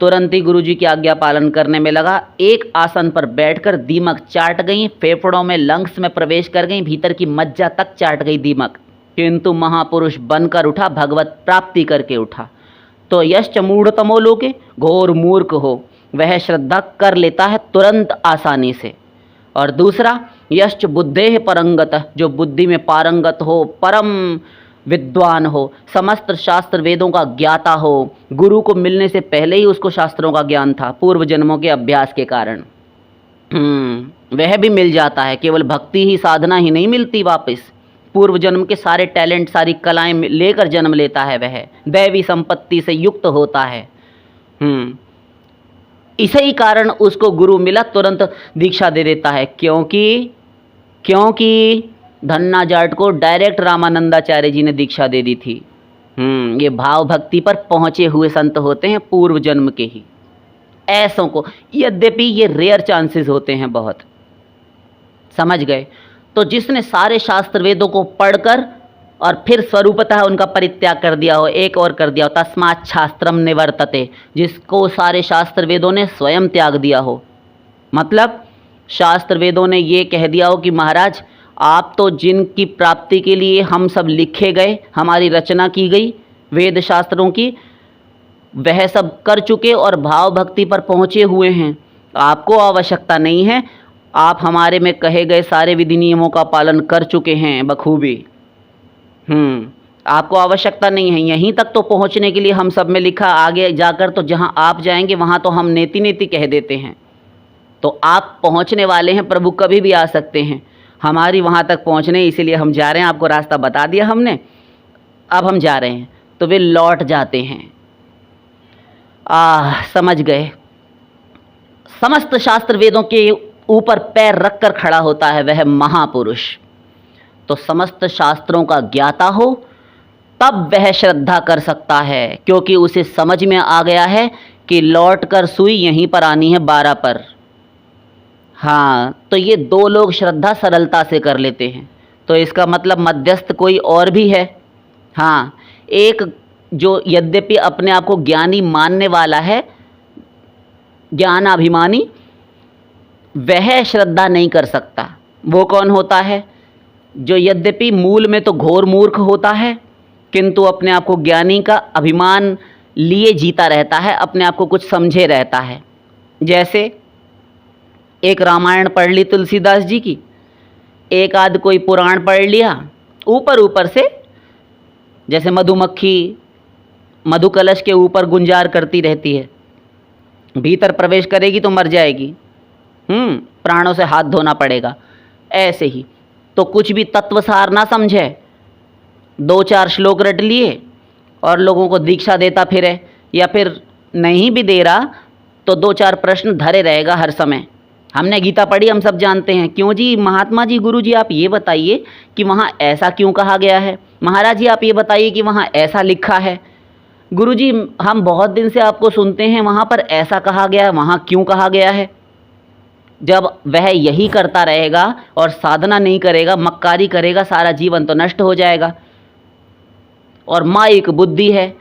तुरंत ही गुरुजी की आज्ञा पालन करने में लगा। एक आसन पर बैठकर दीमक चाट गई, फेफड़ों में लंग्स में प्रवेश कर गई, भीतर की मज्जा तक चाट गई दीमक, किंतु महापुरुष बनकर उठा, भगवत प्राप्ति करके उठा। तो यश्च मूढ़तमो लोके, घोर मूर्ख हो वह श्रद्धा कर लेता है तुरंत आसानी से। और दूसरा यश्च बुद्धेः परंगतः, जो बुद्धि में पारंगत हो, परम विद्वान हो, समस्त शास्त्र वेदों का ज्ञाता हो, गुरु को मिलने से पहले ही उसको शास्त्रों का ज्ञान था पूर्व जन्मों के अभ्यास के कारण, वह भी मिल जाता है। केवल भक्ति ही साधना ही नहीं मिलती, वापस पूर्व जन्म के सारे टैलेंट सारी कलाएं लेकर जन्म लेता है, वह दैवी संपत्ति से युक्त होता है। इसी कारण उसको गुरु मिला, तुरंत दीक्षा दे देता है। क्योंकि धन्ना जाट को डायरेक्ट रामानंदाचार्य जी ने दीक्षा दे दी थी। ये भाव भक्ति पर पहुंचे हुए संत होते हैं पूर्व जन्म के ही, ऐसों को, यद्यपि ये रेयर चांसेस होते हैं बहुत, समझ गए। तो जिसने सारे शास्त्र वेदों को पढ़कर और फिर स्वरूपतः उनका परित्याग कर दिया हो, एक और कर दिया हो, तस्मात् शास्त्रम निवर्तते, जिसको सारे शास्त्र वेदों ने स्वयं त्याग दिया हो, मतलब शास्त्र वेदों ने ये कह दिया हो कि महाराज आप तो जिनकी प्राप्ति के लिए हम सब लिखे गए, हमारी रचना की गई वेद शास्त्रों की, वह सब कर चुके और भाव भक्ति पर पहुँचे हुए हैं, आपको आवश्यकता नहीं है, आप हमारे में कहे गए सारे विधि नियमों का पालन कर चुके हैं बखूबी, आपको आवश्यकता नहीं है। यहीं तक तो पहुंचने के लिए हम सब में लिखा, आगे जाकर तो जहां आप जाएंगे वहां तो हम नेति नेति कह देते हैं। तो आप पहुंचने वाले हैं, प्रभु कभी भी आ सकते हैं, हमारी वहां तक पहुंचने, इसीलिए हम जा रहे हैं, आपको रास्ता बता दिया हमने, अब हम जा रहे हैं। तो वे लौट जाते हैं। समझ गए। समस्त शास्त्र वेदों के ऊपर पैर रखकर खड़ा होता है वह महापुरुष। तो समस्त शास्त्रों का ज्ञाता हो तब वह श्रद्धा कर सकता है, क्योंकि उसे समझ में आ गया है कि लौट कर सुई यहीं पर आनी है 12 पर। हाँ, तो ये दो लोग श्रद्धा सरलता से कर लेते हैं। तो इसका मतलब मध्यस्थ कोई और भी है। हाँ, एक जो यद्यपि अपने आप को ज्ञानी मानने वाला है, ज्ञानाभिमानी, वह श्रद्धा नहीं कर सकता। वो कौन होता है? जो यद्यपि मूल में तो घोर मूर्ख होता है, किंतु अपने आप को ज्ञानी का अभिमान लिए जीता रहता है, अपने आप को कुछ समझे रहता है। जैसे एक रामायण पढ़ ली तुलसीदास जी की, एक आध कोई पुराण पढ़ लिया ऊपर ऊपर से, जैसे मधुमक्खी मधु कलश के ऊपर गुंजार करती रहती है, भीतर प्रवेश करेगी तो मर जाएगी, प्राणों से हाथ धोना पड़ेगा। ऐसे ही तो कुछ भी तत्वसार ना समझे, 2-4 श्लोक रट लिए और लोगों को दीक्षा देता फिरे, या फिर नहीं भी दे रहा तो 2-4 प्रश्न धरे रहेगा हर समय। हमने गीता पढ़ी, हम सब जानते हैं, क्यों जी महात्मा जी, गुरु जी आप ये बताइए कि वहाँ ऐसा क्यों कहा गया है, महाराज जी आप ये बताइए कि वहाँ ऐसा लिखा है, गुरु जी हम बहुत दिन से आपको सुनते हैं, वहाँ पर ऐसा कहा गया है, वहाँ क्यों कहा गया है। जब वह यही करता रहेगा और साधना नहीं करेगा, मक्कारी करेगा, सारा जीवन तो नष्ट हो जाएगा। और माइक बुद्धि है।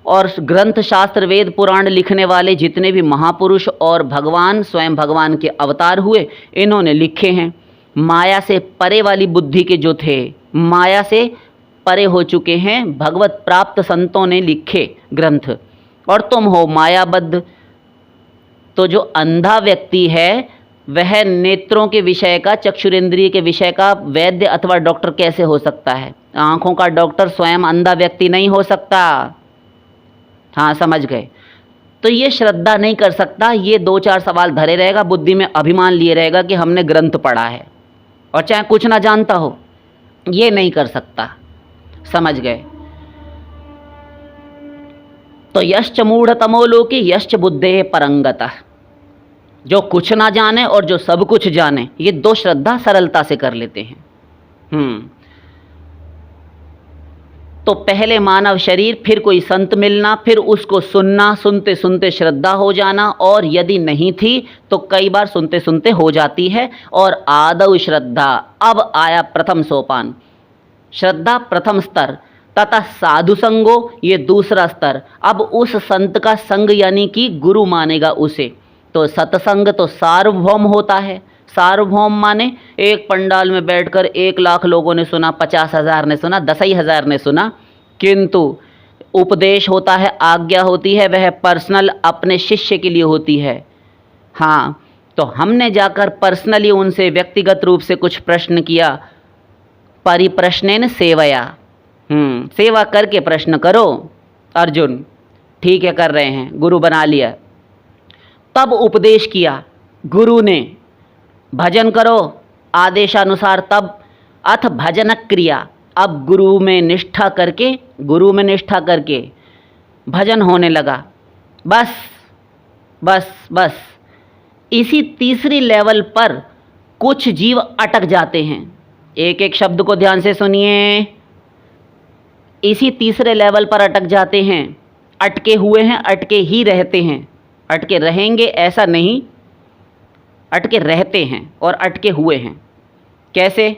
और ग्रंथ शास्त्र वेद पुराण लिखने वाले जितने भी महापुरुष और भगवान, स्वयं भगवान के अवतार हुए, इन्होंने लिखे हैं। माया से परे वाली बुद्धि के जो थे, माया से परे हो चुके हैं, भगवत प्राप्त संतों ने लिखे ग्रंथ। और तुम हो मायाबद्ध। तो जो अंधा व्यक्ति है वह नेत्रों के विषय का, चक्षुरेंद्रिय के विषय का वैद्य अथवा डॉक्टर कैसे हो सकता है? आँखों का डॉक्टर स्वयं अंधा व्यक्ति नहीं हो सकता। हाँ, समझ गए। तो ये श्रद्धा नहीं कर सकता, ये 2-4 सवाल धरे रहेगा, बुद्धि में अभिमान लिए रहेगा कि हमने ग्रंथ पढ़ा है, और चाहे कुछ ना जानता हो, ये नहीं कर सकता। समझ गए। तो यश्च मूढ़तमो लोके यश्च बुद्धेः परंगतः, जो कुछ ना जाने और जो सब कुछ जाने, ये दो श्रद्धा सरलता से कर लेते हैं। तो पहले मानव शरीर, फिर कोई संत मिलना, फिर उसको सुनना, सुनते सुनते श्रद्धा हो जाना, और यदि नहीं थी तो कई बार सुनते सुनते हो जाती है। और आदौ श्रद्धा, अब आया प्रथम सोपान, श्रद्धा प्रथम स्तर, तथा साधु संगो, ये दूसरा स्तर। अब उस संत का संग यानी कि गुरु मानेगा उसे। तो सत्संग तो सार्वभौम होता है। सार्वभौम माने एक पंडाल में बैठकर 1,00,000 लोगों ने सुना, 50,000 ने सुना, 10,000 ने सुना, किंतु उपदेश होता है, आज्ञा होती है, वह पर्सनल अपने शिष्य के लिए होती है। हाँ, तो हमने जाकर पर्सनली उनसे व्यक्तिगत रूप से कुछ प्रश्न किया, परिप्रश्नेन सेवया, सेवा करके प्रश्न करो। अर्जुन ठीक है कर रहे हैं, गुरु बना लिया। तब उपदेश किया गुरु ने, भजन करो आदेशानुसार। तब अथ भजन क्रिया, अब गुरु में निष्ठा करके भजन होने लगा। बस बस बस इसी तीसरी लेवल पर कुछ जीव अटक जाते हैं। एक एक शब्द को ध्यान से सुनिए। इसी तीसरे लेवल पर अटक जाते हैं, अटके हुए हैं, अटके ही रहते हैं। अटके रहेंगे ऐसा नहीं, अटके रहते हैं और अटके हुए हैं। कैसे?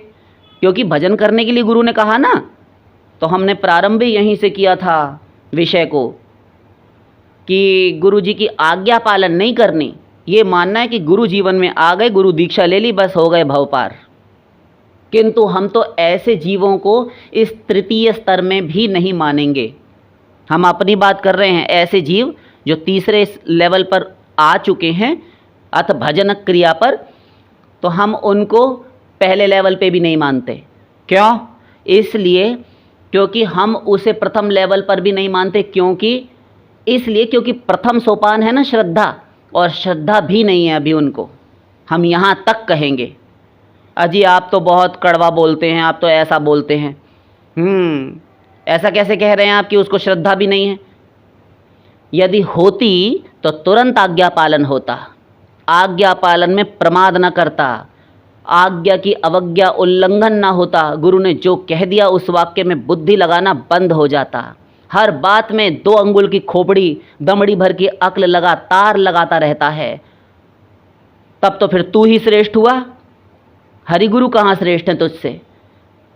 क्योंकि भजन करने के लिए गुरु ने कहा ना, तो हमने प्रारंभ भी यहीं से किया था विषय को, कि गुरु जी की आज्ञा पालन नहीं करनी, ये मानना है कि गुरु जीवन में आ गए, गुरु दीक्षा ले ली, बस हो गए भव पार। किंतु हम तो ऐसे जीवों को इस तृतीय स्तर में भी नहीं मानेंगे। हम अपनी बात कर रहे हैं, ऐसे जीव जो तीसरे लेवल पर आ चुके हैं अथ भजन क्रिया पर, तो हम उनको पहले लेवल पे भी नहीं मानते। क्यों? इसलिए क्योंकि हम उसे प्रथम लेवल पर भी नहीं मानते। क्योंकि प्रथम सोपान है ना श्रद्धा, और श्रद्धा भी नहीं है अभी उनको। हम यहाँ तक कहेंगे, अजी आप तो बहुत कड़वा बोलते हैं, आप तो ऐसा बोलते हैं। ऐसा कैसे कह रहे हैं आप कि उसको श्रद्धा भी नहीं है? यदि होती तो तुरंत आज्ञा पालन होता, आज्ञा पालन में प्रमाद न करता, आज्ञा की अवज्ञा उल्लंघन ना होता। गुरु ने जो कह दिया उस वाक्य में बुद्धि लगाना बंद हो जाता। हर बात में 2 अंगुल की खोपड़ी, दमड़ी भर की अक्ल लगातार लगाता रहता है। तब तो फिर तू ही श्रेष्ठ हुआ। हरिगुरु कहाँ श्रेष्ठ है तुझसे?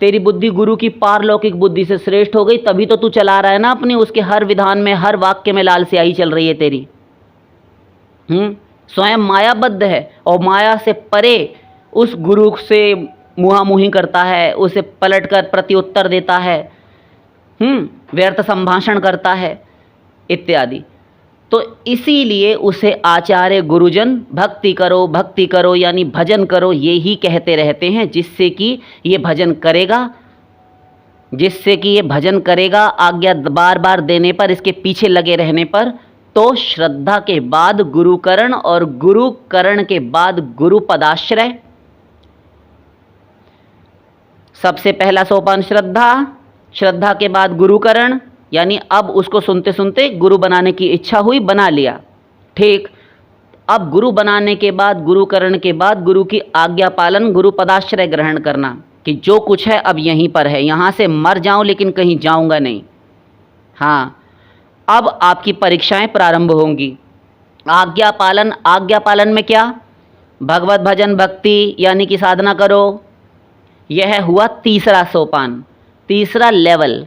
तेरी बुद्धि गुरु की पारलौकिक बुद्धि से श्रेष्ठ हो गई, तभी तो तू चला रहा है ना अपनी, उसके हर विधान में, हर वाक्य में लाल स्याही चल रही है तेरी। स्वयं मायाबद्ध है और माया से परे उस गुरु से मुहामुही करता है, उसे पलटकर प्रत्युत्तर देता है, व्यर्थ संभाषण करता है इत्यादि। तो इसीलिए उसे आचार्य गुरुजन भक्ति करो यानी भजन करो, ये ही कहते रहते हैं, जिससे कि ये भजन करेगा आज्ञा बार बार देने पर, इसके पीछे लगे रहने पर। तो श्रद्धा के बाद गुरुकरण और गुरुकरण के बाद गुरु पदाश्रय। सबसे पहला सोपान श्रद्धा के बाद गुरुकरण, यानी अब उसको सुनते सुनते गुरु बनाने की इच्छा हुई, बना लिया। ठीक, अब गुरु बनाने के बाद, गुरुकरण के बाद गुरु की आज्ञा पालन, गुरु पदाश्रय ग्रहण करना, कि जो कुछ है अब यहीं पर है, यहाँ से मर जाऊं लेकिन कहीं जाऊंगा नहीं। हाँ, अब आपकी परीक्षाएं प्रारंभ होंगी। आज्ञा पालन में क्या? भगवत भजन भक्ति यानी कि साधना करो। यह हुआ तीसरा सोपान, तीसरा लेवल।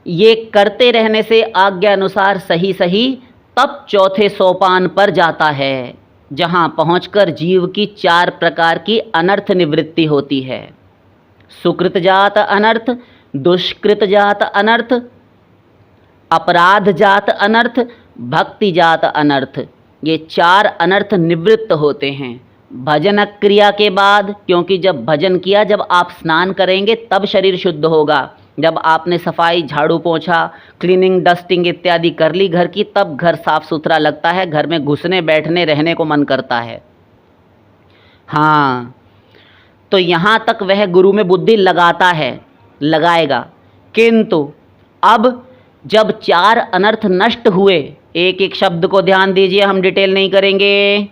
ये करते रहने से आज्ञा अनुसार सही तब चौथे सोपान पर जाता है, जहाँ पहुंचकर जीव की 4 प्रकार की अनर्थ निवृत्ति होती है। सुकृत जात अनर्थ, दुष्कृत जात अनर्थ, अपराध जात अनर्थ, भक्ति जात अनर्थ। ये 4 अनर्थ निवृत्त होते हैं भजन क्रिया के बाद। क्योंकि जब भजन किया, जब आप स्नान करेंगे तब शरीर शुद्ध होगा। जब आपने सफाई, झाड़ू पोछा, क्लीनिंग, डस्टिंग इत्यादि कर ली घर की, तब घर साफ सुथरा लगता है, घर में घुसने बैठने रहने को मन करता है। हाँ, तो यहाँ तक वह गुरु में बुद्धि लगाता है, लगाएगा। किंतु अब जब 4 अनर्थ नष्ट हुए, एक एक शब्द को ध्यान दीजिए, हम डिटेल नहीं करेंगे।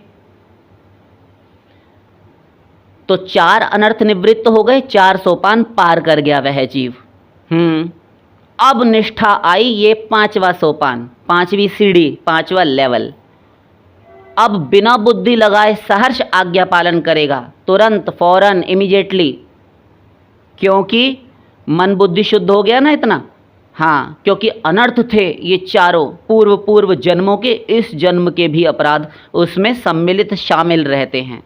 तो 4 अनर्थ निवृत्त हो गए, 4 सोपान पार कर गया वह जीव। अब निष्ठा आई, ये 5वां सोपान, 5वीं सीढ़ी, 5वां लेवल। अब बिना बुद्धि लगाए सहर्ष आज्ञा पालन करेगा, तुरंत, फौरन, इमीडिएटली, क्योंकि मन बुद्धि शुद्ध हो गया ना इतना। हाँ, क्योंकि अनर्थ थे ये चारों पूर्व पूर्व जन्मों के, इस जन्म के भी अपराध उसमें सम्मिलित शामिल रहते हैं।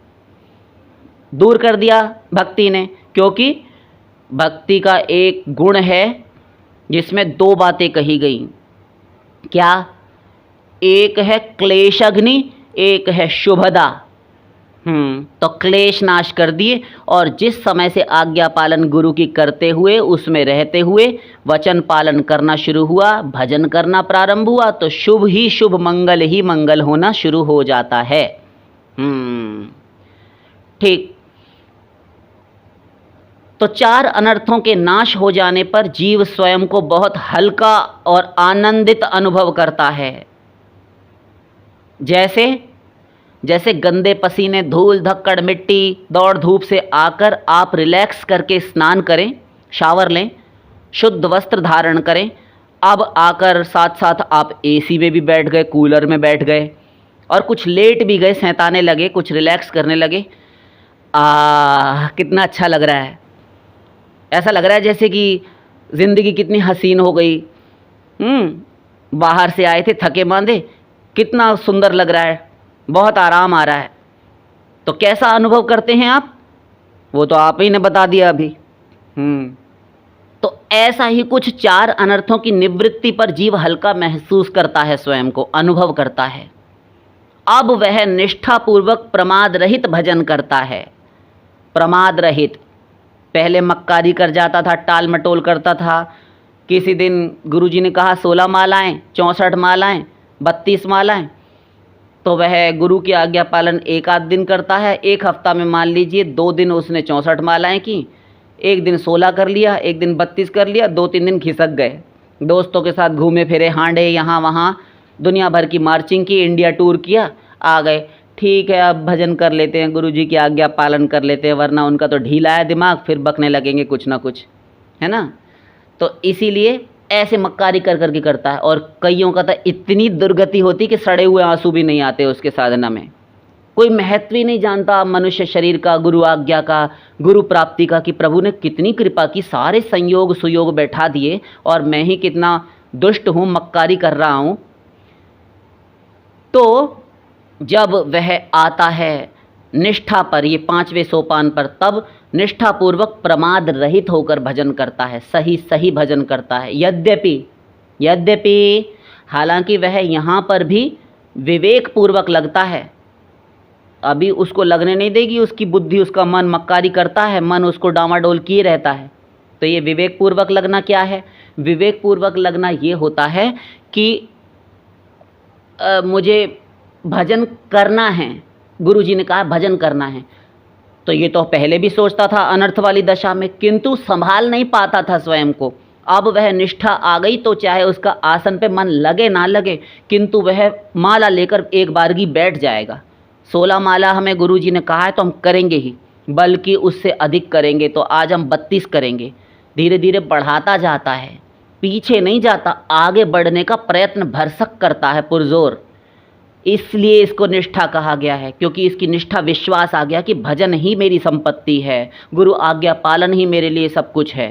दूर कर दिया भक्ति ने, क्योंकि भक्ति का एक गुण है जिसमें 2 बातें कही गई। क्या? एक है क्लेशग्नि, एक है शुभदा। तो क्लेश नाश कर दिए, और जिस समय से आज्ञा पालन गुरु की करते हुए, उसमें रहते हुए वचन पालन करना शुरू हुआ, भजन करना प्रारंभ हुआ, तो शुभ ही शुभ, मंगल ही मंगल होना शुरू हो जाता है। ठीक। तो 4 अनर्थों के नाश हो जाने पर जीव स्वयं को बहुत हल्का और आनंदित अनुभव करता है। जैसे गंदे पसीने, धूल धक्कड़, मिट्टी, दौड़ धूप से आकर आप रिलैक्स करके स्नान करें, शावर लें, शुद्ध वस्त्र धारण करें, अब आकर साथ साथ आप एसी में भी बैठ गए, कूलर में बैठ गए, और कुछ लेट भी गए, सैंताने लगे, कुछ रिलैक्स करने लगे। कितना अच्छा लग रहा है। ऐसा लग रहा है जैसे कि ज़िंदगी कितनी हसीन हो गई। बाहर से आए थे थके मांदे, कितना सुंदर लग रहा है, बहुत आराम आ रहा है। तो कैसा अनुभव करते हैं आप? वो तो आप ही ने बता दिया अभी। तो ऐसा ही कुछ 4 अनर्थों की निवृत्ति पर जीव हल्का महसूस करता है, स्वयं को अनुभव करता है। अब वह निष्ठापूर्वक प्रमाद रहित भजन करता है। प्रमाद रहित। पहले मक्कारी कर जाता था, टाल मटोल करता था। किसी दिन गुरुजी ने कहा 16 मालाएं, 64 मालाएं, 32 मालाएं, तो वह गुरु की आज्ञा पालन एक आध दिन करता है। एक हफ्ता में मान लीजिए 2 दिन उसने 64 मालाएं की, एक दिन 16 कर लिया, एक दिन 32 कर लिया, 2-3 दिन खिसक गए, दोस्तों के साथ घूमे फिरे, हांडे यहाँ वहाँ, दुनिया भर की मार्चिंग की, इंडिया टूर किया, आ गए। ठीक है, अब भजन कर लेते हैं, गुरुजी की आज्ञा पालन कर लेते हैं, वरना उनका तो ढीला है दिमाग, फिर बकने लगेंगे कुछ ना कुछ, है ना। तो इसीलिए ऐसे मक्कारी कर करके करता है। और कईयों का तो इतनी दुर्गति होती कि सड़े हुए आंसू भी नहीं आते उसके साधना में। कोई महत्व ही नहीं जानता मनुष्य शरीर का, गुरु आज्ञा का, गुरु प्राप्ति का, कि प्रभु ने कितनी कृपा की, सारे संयोग सुयोग बैठा दिए, और मैं ही कितना दुष्ट हूँ, मक्कारी कर रहा हूँ। तो जब वह आता है निष्ठा पर, ये 5वें सोपान पर, तब निष्ठापूर्वक प्रमाद रहित होकर भजन करता है, सही सही भजन करता है। यद्यपि हालांकि वह यहाँ पर भी विवेक पूर्वक लगता है, अभी उसको लगने नहीं देगी उसकी बुद्धि, उसका मन मक्कारी करता है, मन उसको डामाडोल किए रहता है। तो ये विवेक पूर्वक लगना क्या है? विवेक पूर्वक लगना ये होता है कि मुझे भजन करना है, गुरुजी ने कहा भजन करना है। तो ये तो पहले भी सोचता था अनर्थ वाली दशा में, किंतु संभाल नहीं पाता था स्वयं को। अब वह निष्ठा आ गई तो चाहे उसका आसन पे मन लगे ना लगे, किंतु वह माला लेकर एक बारगी बैठ जाएगा। 16 माला हमें गुरुजी ने कहा है तो हम करेंगे ही, बल्कि उससे अधिक करेंगे। तो आज हम 32 करेंगे। धीरे धीरे बढ़ाता जाता है, पीछे नहीं जाता, आगे बढ़ने का प्रयत्न भरसक करता है पुरजोर। इसलिए इसको निष्ठा कहा गया है, क्योंकि इसकी निष्ठा, विश्वास आ गया कि भजन ही मेरी संपत्ति है, गुरु आज्ञा पालन ही मेरे लिए सब कुछ है।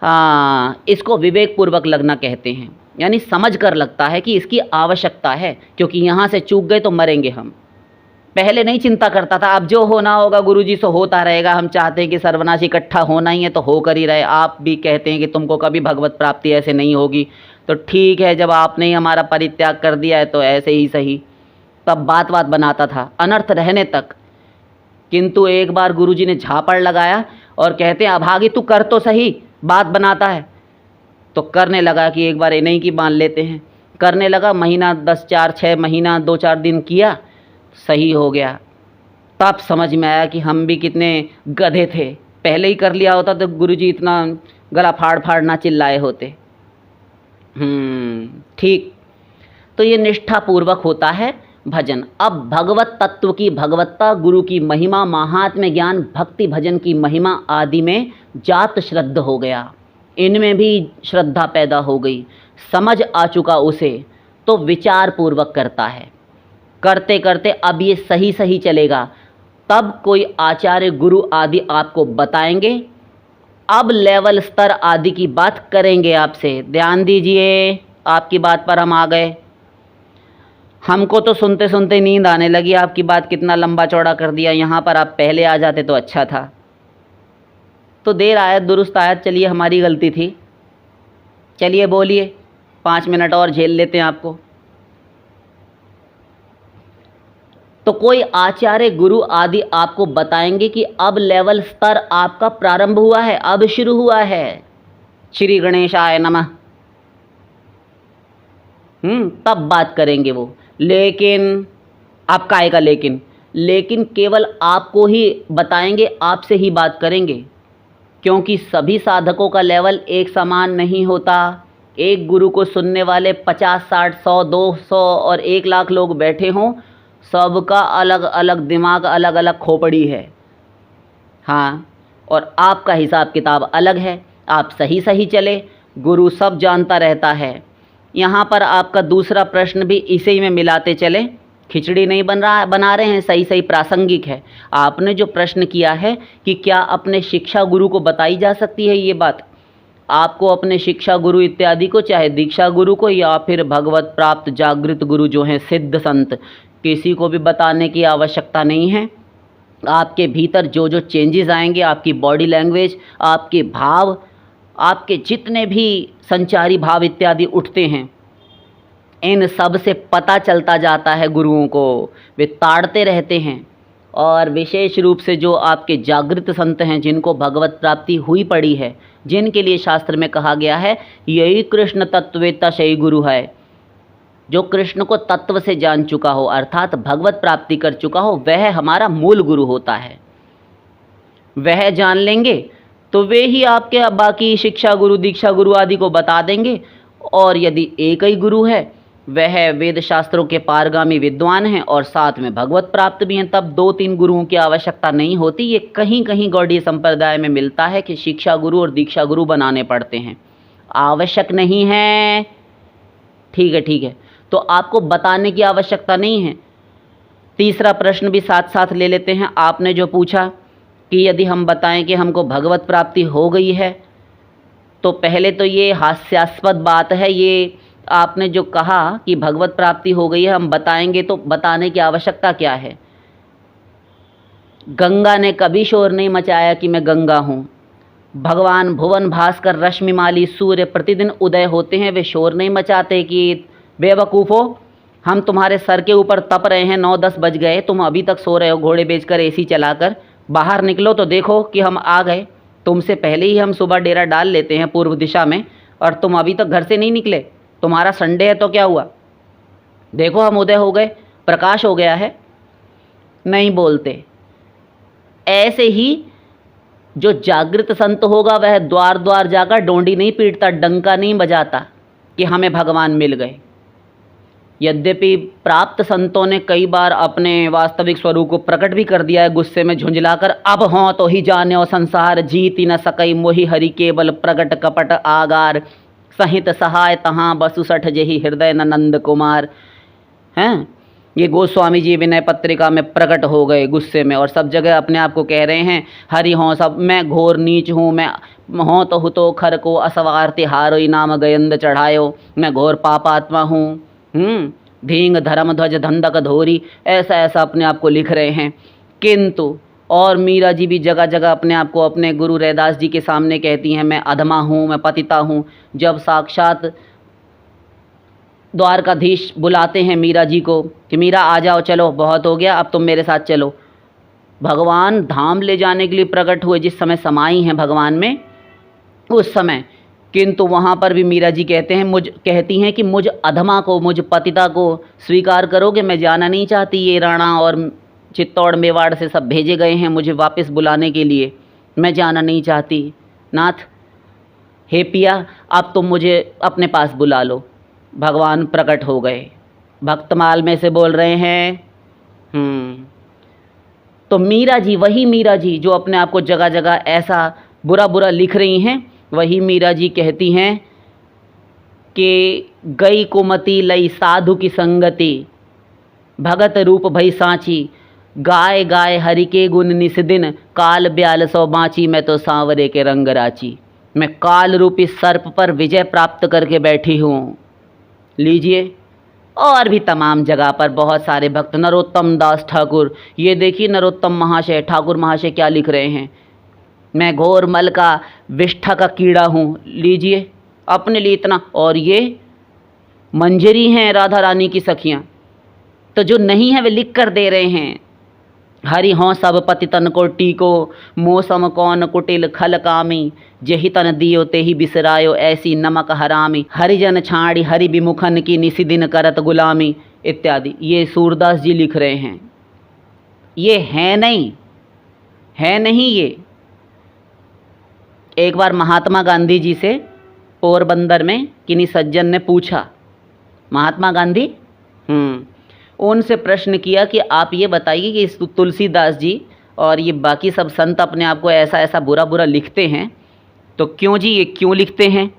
हाँ, इसको विवेक पूर्वक लगना कहते हैं, यानी समझ कर लगता है कि इसकी आवश्यकता है, क्योंकि यहाँ से चूक गए तो मरेंगे हम। पहले नहीं चिंता करता था, अब जो होना होगा गुरुजी से होता रहेगा। हम चाहते हैं कि सर्वनाश इकट्ठा होना ही है तो होकर ही रहे। आप भी कहते हैं कि तुमको कभी भगवत प्राप्ति ऐसे नहीं होगी, तो ठीक है, जब आपने ही हमारा परित्याग कर दिया है तो ऐसे ही सही। तब बात बनाता था अनर्थ रहने तक, किंतु एक बार गुरुजी ने झापड़ लगाया और कहते हैं अभागी तू कर तो सही, बात बनाता है। तो करने लगा कि एक बार इन्हीं की मान लेते हैं। करने लगा, महीना 6 महीना 2-4 दिन किया, सही हो गया। तब समझ में आया कि हम भी कितने गधे थे। पहले ही कर लिया होता तो गुरुजी इतना गला फाड़ फाड़ ना चिल्लाए होते। ठीक। तो ये निष्ठापूर्वक होता है भजन। अब भगवत तत्व की भगवत्ता, गुरु की महिमा, महात्म्य ज्ञान, भक्ति भजन की महिमा आदि में जात श्रद्धा हो गया, इनमें भी श्रद्धा पैदा हो गई, समझ आ चुका उसे, तो विचार पूर्वक करता है। करते करते अब ये सही सही चलेगा, तब कोई आचार्य गुरु आदि आपको बताएंगे। अब लेवल स्तर आदि की बात करेंगे आपसे। ध्यान दीजिए, आपकी बात पर हम आ गए। हमको तो सुनते सुनते नींद आने लगी, आपकी बात कितना लंबा चौड़ा कर दिया। यहाँ पर आप पहले आ जाते तो अच्छा था। तो देर आयत दुरुस्त आयत, चलिए हमारी गलती थी। चलिए बोलिए, 5 मिनट और झेल लेते हैं आपको। तो कोई आचार्य गुरु आदि आपको बताएंगे कि अब लेवल स्तर आपका प्रारंभ हुआ है, अब शुरू हुआ है। श्री गणेशाय नमः। तब बात करेंगे वो। लेकिन आप काहे का लेकिन केवल आपको ही बताएंगे, आपसे ही बात करेंगे, क्योंकि सभी साधकों का लेवल एक समान नहीं होता। एक गुरु को सुनने वाले 50, 60, 100, 200 और 1 लाख लोग बैठे हों, सबका अलग अलग दिमाग, अलग अलग खोपड़ी है। हाँ, और आपका हिसाब किताब अलग है। आप सही सही चले, गुरु सब जानता रहता है। यहाँ पर आपका दूसरा प्रश्न भी इसी में मिलाते चले, खिचड़ी नहीं बना रहे हैं, सही सही प्रासंगिक है। आपने जो प्रश्न किया है कि क्या अपने शिक्षा गुरु को बताई जा सकती है ये बात, आपको अपने शिक्षा गुरु इत्यादि को, चाहे दीक्षा गुरु को या फिर भगवत प्राप्त जागृत गुरु जो हैं सिद्ध संत, किसी को भी बताने की आवश्यकता नहीं है। आपके भीतर जो जो चेंजेस आएंगे, आपकी बॉडी लैंग्वेज, आपके भाव, आपके जितने भी संचारी भाव इत्यादि उठते हैं, इन सब से पता चलता जाता है गुरुओं को। वे ताड़ते रहते हैं। और विशेष रूप से जो आपके जागृत संत हैं, जिनको भगवत प्राप्ति हुई पड़ी है, जिनके लिए शास्त्र में कहा गया है यही कृष्ण तत्वेता सही गुरु है, जो कृष्ण को तत्व से जान चुका हो, अर्थात भगवत प्राप्ति कर चुका हो, वह हमारा मूल गुरु होता है। वह जान लेंगे तो वे ही आपके बाकी शिक्षा गुरु, दीक्षा गुरु आदि को बता देंगे। और यदि एक ही गुरु है, वह वेद शास्त्रों के पारगामी विद्वान हैं और साथ में भगवत प्राप्त भी हैं, तब 2-3 गुरुओं की आवश्यकता नहीं होती। ये कहीं कहीं गौड़ीय संप्रदाय में मिलता है कि शिक्षा गुरु और दीक्षा गुरु बनाने पड़ते हैं, आवश्यक नहीं है। ठीक है, ठीक है, तो आपको बताने की आवश्यकता नहीं है। तीसरा प्रश्न भी साथ साथ ले लेते हैं। आपने जो पूछा कि यदि हम बताएं कि हमको भगवत प्राप्ति हो गई है, तो पहले तो ये हास्यास्पद बात है। ये आपने जो कहा कि भगवत प्राप्ति हो गई है, हम बताएंगे, तो बताने की आवश्यकता क्या है? गंगा ने कभी शोर नहीं मचाया कि मैं गंगा हूँ। भगवान भुवन भास्कर रश्मिमाली सूर्य प्रतिदिन उदय होते हैं, वे शोर नहीं मचाते कि बेवकूफ़ो, हम तुम्हारे सर के ऊपर तप रहे हैं, 9-10 बज गए, तुम अभी तक सो रहे हो घोड़े बेचकर, एसी चलाकर, बाहर निकलो तो देखो कि हम आ गए। तुमसे पहले ही हम सुबह डेरा डाल लेते हैं पूर्व दिशा में, और तुम अभी तक घर से नहीं निकले। तुम्हारा संडे है तो क्या हुआ, देखो हम उदय हो गए, प्रकाश हो गया है। नहीं बोलते। ऐसे ही जो जागृत संत होगा, वह द्वार द्वार जाकर डोंडी नहीं पीटता, डंका नहीं बजाता कि हमें भगवान मिल गए। यद्यपि प्राप्त संतों ने कई बार अपने वास्तविक स्वरूप को प्रकट भी कर दिया है, गुस्से में झुंझलाकर, अब हों तो ही जान्यो संसार, जीति न सकई मोहि हरि केवल प्रगट कपट आगार, सहित सहाय तहाँ बसुसठ जेहि हृदय नंद कुमार। हैं, ये गोस्वामी जी विनय पत्रिका में प्रकट हो गए गुस्से में, और सब जगह अपने आप को कह रहे हैं हरि हों सब, मैं घोर नीच हूँ, मैं हों तो हुतो खर को असवार तिहारो नाम गयंद चढ़ायो, मैं घोर पापात्मा हूँ, धींग धर्म ध्वज धंधक धोरी, ऐसा ऐसा अपने आप को लिख रहे हैं। किंतु और मीरा जी भी जगह जगह अपने आप को अपने गुरु रैदास जी के सामने कहती हैं मैं अधमा हूँ, मैं पतिता हूँ। जब साक्षात द्वारकाधीश बुलाते हैं मीरा जी को कि मीरा आ जाओ, चलो बहुत हो गया, अब तुम मेरे साथ चलो, भगवान धाम ले जाने के लिए प्रकट हुए, जिस समय समाई हैं भगवान में उस समय, किंतु वहाँ पर भी मीरा जी कहती हैं कि मुझ अधमा को, मुझ पतिता को स्वीकार करोगे, मैं जाना नहीं चाहती। ये राणा और चित्तौड़ मेवाड़ से सब भेजे गए हैं मुझे वापस बुलाने के लिए, मैं जाना नहीं चाहती। नाथ, हे पिया, अब तुम मुझे अपने पास बुला लो। भगवान प्रकट हो गए, भक्तमाल में से बोल रहे हैं। तो मीरा जी, वही मीरा जी जो अपने आप को जगह जगह ऐसा बुरा बुरा लिख रही हैं, वही मीरा जी कहती हैं कि गई कुमति लई साधु की संगति, भगत रूप भई सांची, गाय गाय हरि के गुण निस दिन, काल ब्याल सौ बाँची, मैं तो सांवरे के रंग राची। मैं काल रूपी सर्प पर विजय प्राप्त करके बैठी हूँ। लीजिए, और भी तमाम जगह पर बहुत सारे भक्त, नरोत्तम दास ठाकुर, ये देखिए नरोत्तम महाशय, ठाकुर महाशय क्या लिख रहे हैं, मैं घोर मल का विष्ठा का कीड़ा हूँ। लीजिए, अपने लिए इतना। और ये मंजरी हैं राधा रानी की सखियाँ, तो जो नहीं है वे लिख कर दे रहे हैं। हरि हों सब पति तन को टीको, मौसम कौन कुटिल खल कामी, जेहि तन दियो तेहि बिसरायो, ऐसी नमक हरामी, हरिजन छाड़ी हरि विमुखन की, निसी दिन करत गुलामी, इत्यादि। ये सूरदास जी लिख रहे हैं। ये है नहीं, है नहीं ये। एक बार महात्मा गांधी जी से पोरबंदर में किन्हीं सज्जन ने पूछा, महात्मा गांधी उनसे प्रश्न किया कि आप ये बताइए कि तुलसीदास जी और ये बाकी सब संत अपने आप को ऐसा ऐसा बुरा बुरा लिखते हैं, तो क्यों जी, ये क्यों लिखते हैं?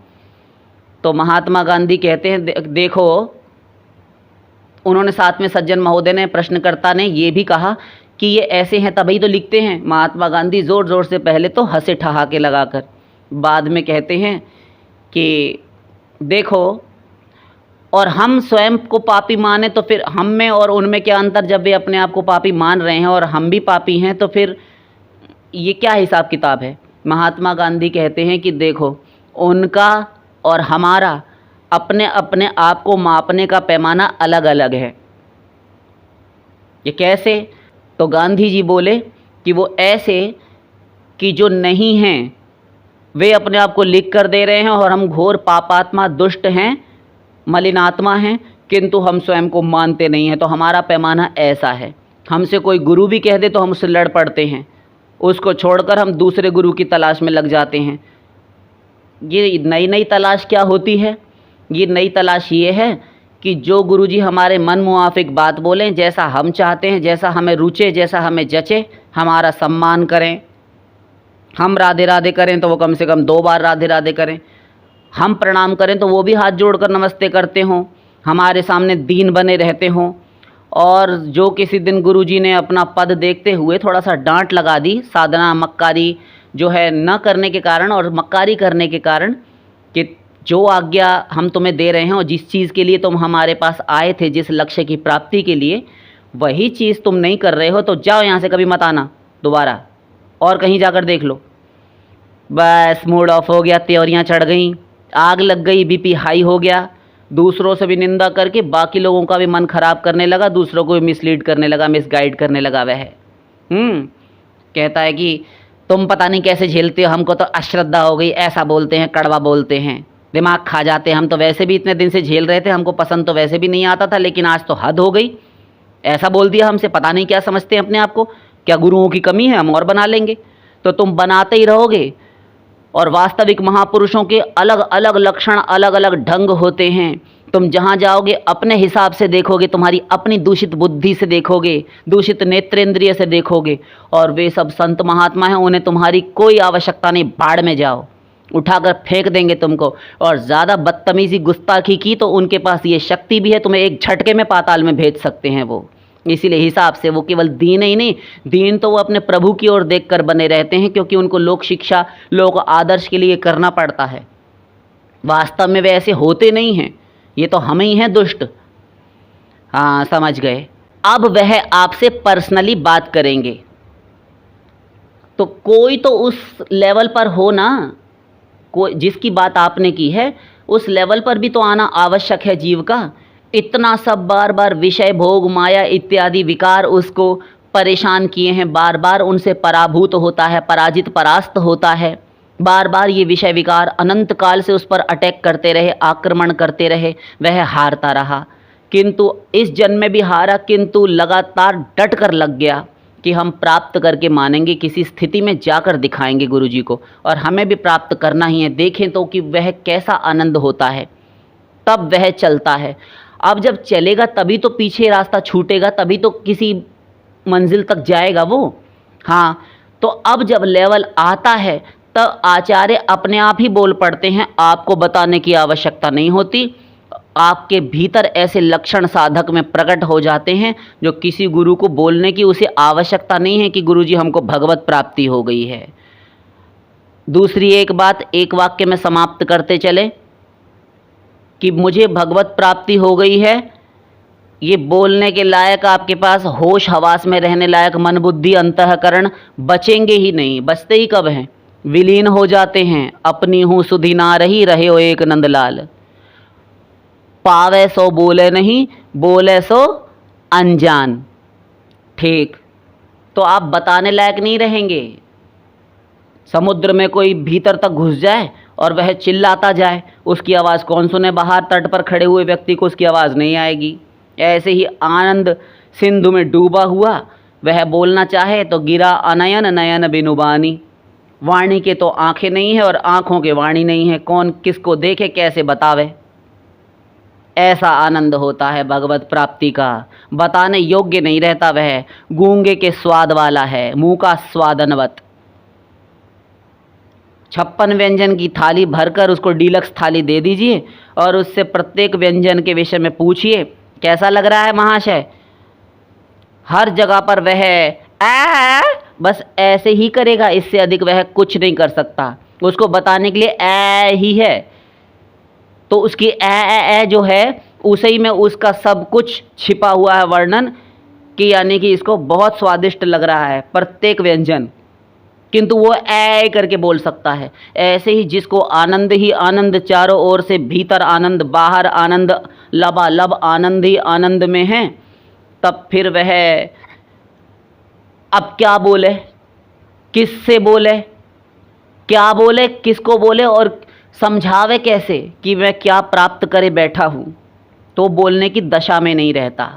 तो महात्मा गांधी कहते हैं, देखो, उन्होंने साथ में सज्जन महोदय ने, प्रश्नकर्ता ने ये भी कहा कि ये ऐसे हैं तभी तो लिखते हैं। महात्मा गांधी ज़ोर ज़ोर से पहले तो हंसे ठहाके लगाकर, बाद में कहते हैं कि देखो, और हम स्वयं को पापी माने तो फिर हम में और उनमें क्या अंतर? जब वे अपने आप को पापी मान रहे हैं और हम भी पापी हैं, तो फिर ये क्या हिसाब किताब है? महात्मा गांधी कहते हैं कि देखो, उनका और हमारा अपने अपने आप को मापने का पैमाना अलग अलग है। ये कैसे? तो गांधी जी बोले कि वो ऐसे कि जो नहीं हैं वे अपने आप को लिख कर दे रहे हैं, और हम घोर पापात्मा, दुष्ट हैं, मलिनात्मा हैं, किंतु हम स्वयं को मानते नहीं हैं। तो हमारा पैमाना ऐसा है, हमसे कोई गुरु भी कह दे तो हम उससे लड़ पड़ते हैं, उसको छोड़कर हम दूसरे गुरु की तलाश में लग जाते हैं। ये नई नई तलाश क्या होती है? ये नई तलाश ये है कि जो गुरुजी हमारे मन मुआफिक बात बोलें, जैसा हम चाहते हैं, जैसा हमें रुचे, जैसा हमें जचे, हमारा सम्मान करें। हम राधे राधे करें तो वो कम से कम 2 बार राधे राधे करें, हम प्रणाम करें तो वो भी हाथ जोड़कर नमस्ते करते हों, हमारे सामने दीन बने रहते हों। और जो किसी दिन गुरुजी ने अपना पद देखते हुए थोड़ा सा डांट लगा दी, साधना मक्कारी जो है न करने के कारण और मक्कारी करने के कारण, कि जो आज्ञा हम तुम्हें दे रहे हैं और जिस चीज़ के लिए तुम हमारे पास आए थे, जिस लक्ष्य की प्राप्ति के लिए, वही चीज़ तुम नहीं कर रहे हो, तो जाओ यहाँ से, कभी मत आना दोबारा, और कहीं जाकर देख लो। बस मूड ऑफ हो गया, त्योरियाँ चढ़ गईं, आग लग गई, बीपी हाई हो गया, दूसरों से भी निंदा करके बाकी लोगों का भी मन खराब करने लगा, दूसरों को भी मिसलीड करने लगा, मिसगाइड करने लगा। वह कहता है कि तुम पता नहीं कैसे झेलते हो, हमको तो अश्रद्धा हो गई, ऐसा बोलते हैं, कड़वा बोलते हैं, दिमाग खा जाते हैं, हम तो वैसे भी इतने दिन से झेल रहे थे, हमको पसंद तो वैसे भी नहीं आता था, लेकिन आज तो हद हो गई, ऐसा बोल दिया हमसे, पता नहीं क्या समझते हैं अपने आप को, क्या गुरुओं की कमी है, हम और बना लेंगे। तो तुम बनाते ही रहोगे। और वास्तविक महापुरुषों के अलग अलग लक्षण, अलग अलग ढंग होते हैं। तुम जहाँ जाओगे अपने हिसाब से देखोगे, तुम्हारी अपनी दूषित बुद्धि से देखोगे, दूषित नेत्रेंद्रिय से देखोगे, और वे सब संत महात्मा हैं, उन्हें तुम्हारी कोई आवश्यकता नहीं, बाढ़ में जाओ, उठाकर फेंक देंगे तुमको। और ज़्यादा बदतमीजी गुस्ताखी की तो उनके पास ये शक्ति भी है, तुम्हें एक झटके में पाताल में भेज सकते हैं वो। इसीलिए हिसाब से वो केवल दीन ही नहीं, दीन तो वो अपने प्रभु की ओर देखकर बने रहते हैं, क्योंकि उनको लोक शिक्षा, लोक आदर्श के लिए करना पड़ता है। वास्तव में वे ऐसे होते नहीं हैं, ये तो हम ही हैं दुष्ट। हाँ, समझ गए। अब वह आपसे पर्सनली बात करेंगे, तो कोई तो उस लेवल पर हो ना, कोई जिसकी बात आपने की है उस लेवल पर भी तो आना आवश्यक है जीव का। इतना सब बार बार विषय, भोग, माया इत्यादि विकार उसको परेशान किए हैं, बार बार उनसे पराभूत होता है, पराजित परास्त होता है, बार बार ये विषय विकार अनंत काल से उस पर अटैक करते रहे, आक्रमण करते रहे, वह हारता रहा। किंतु इस जन्म में भी हारा, किंतु लगातार डट कर लग गया, कि हम प्राप्त करके मानेंगे, किसी स्थिति में जाकर दिखाएंगे गुरु जी को, और हमें भी प्राप्त करना ही है। देखें तो कि वह कैसा आनंद होता है, तब वह चलता है। अब जब चलेगा तभी तो पीछे रास्ता छूटेगा, तभी तो किसी मंजिल तक जाएगा वो। हाँ, तो अब जब लेवल आता है तब आचार्य अपने आप ही बोल पड़ते हैं, आपको बताने की आवश्यकता नहीं होती। आपके भीतर ऐसे लक्षण साधक में प्रकट हो जाते हैं जो किसी गुरु को बोलने की उसे आवश्यकता नहीं है कि गुरु जी हमको भगवत प्राप्ति हो गई है। दूसरी एक बात, एक वाक्य में समाप्त करते चले कि मुझे भगवत प्राप्ति हो गई है, ये बोलने के लायक आपके पास होश हवास में रहने लायक मन बुद्धि अंतःकरण बचेंगे ही नहीं। बचते ही कब हैं? विलीन हो जाते हैं। अपनी हूँ सुधि ना रही, रहे हो एक नंदलाल। पावे सो बोले नहीं, बोले सो अनजान। ठीक, तो आप बताने लायक नहीं रहेंगे। समुद्र में कोई भीतर तक घुस जाए और वह चिल्लाता जाए, उसकी आवाज़ कौन सुने? बाहर तट पर खड़े हुए व्यक्ति को उसकी आवाज़ नहीं आएगी। ऐसे ही आनंद सिंधु में डूबा हुआ वह बोलना चाहे तो गिरा अनयन नयन बिनुबानी। वाणी के तो आंखें नहीं है और आंखों के वाणी नहीं है, कौन किसको देखे कैसे बतावे? ऐसा आनंद होता है भगवत प्राप्ति का, बताने योग्य नहीं रहता। वह गूंगे के स्वाद वाला है, मुंह का स्वादनवत। 56 व्यंजन की थाली भरकर उसको डीलक्स थाली दे दीजिए और उससे प्रत्येक व्यंजन के विषय में पूछिए कैसा लग रहा है महाशय। हर जगह पर वह बस ऐसे ही करेगा, इससे अधिक वह कुछ नहीं कर सकता। उसको बताने के लिए ही है, तो उसकी जो है उसे ही में उसका सब कुछ छिपा हुआ है वर्णन कि यानी कि इसको बहुत स्वादिष्ट लग रहा है प्रत्येक व्यंजन, किंतु वो करके बोल सकता है। ऐसे ही जिसको आनंद ही आनंद, चारों ओर से भीतर आनंद, बाहर आनंद, लबालब आनंद ही आनंद में है, तब फिर वह अब क्या बोले, किससे बोले, क्या बोले, किसको बोले और समझावे कैसे कि मैं क्या प्राप्त करे बैठा हूँ? तो बोलने की दशा में नहीं रहता।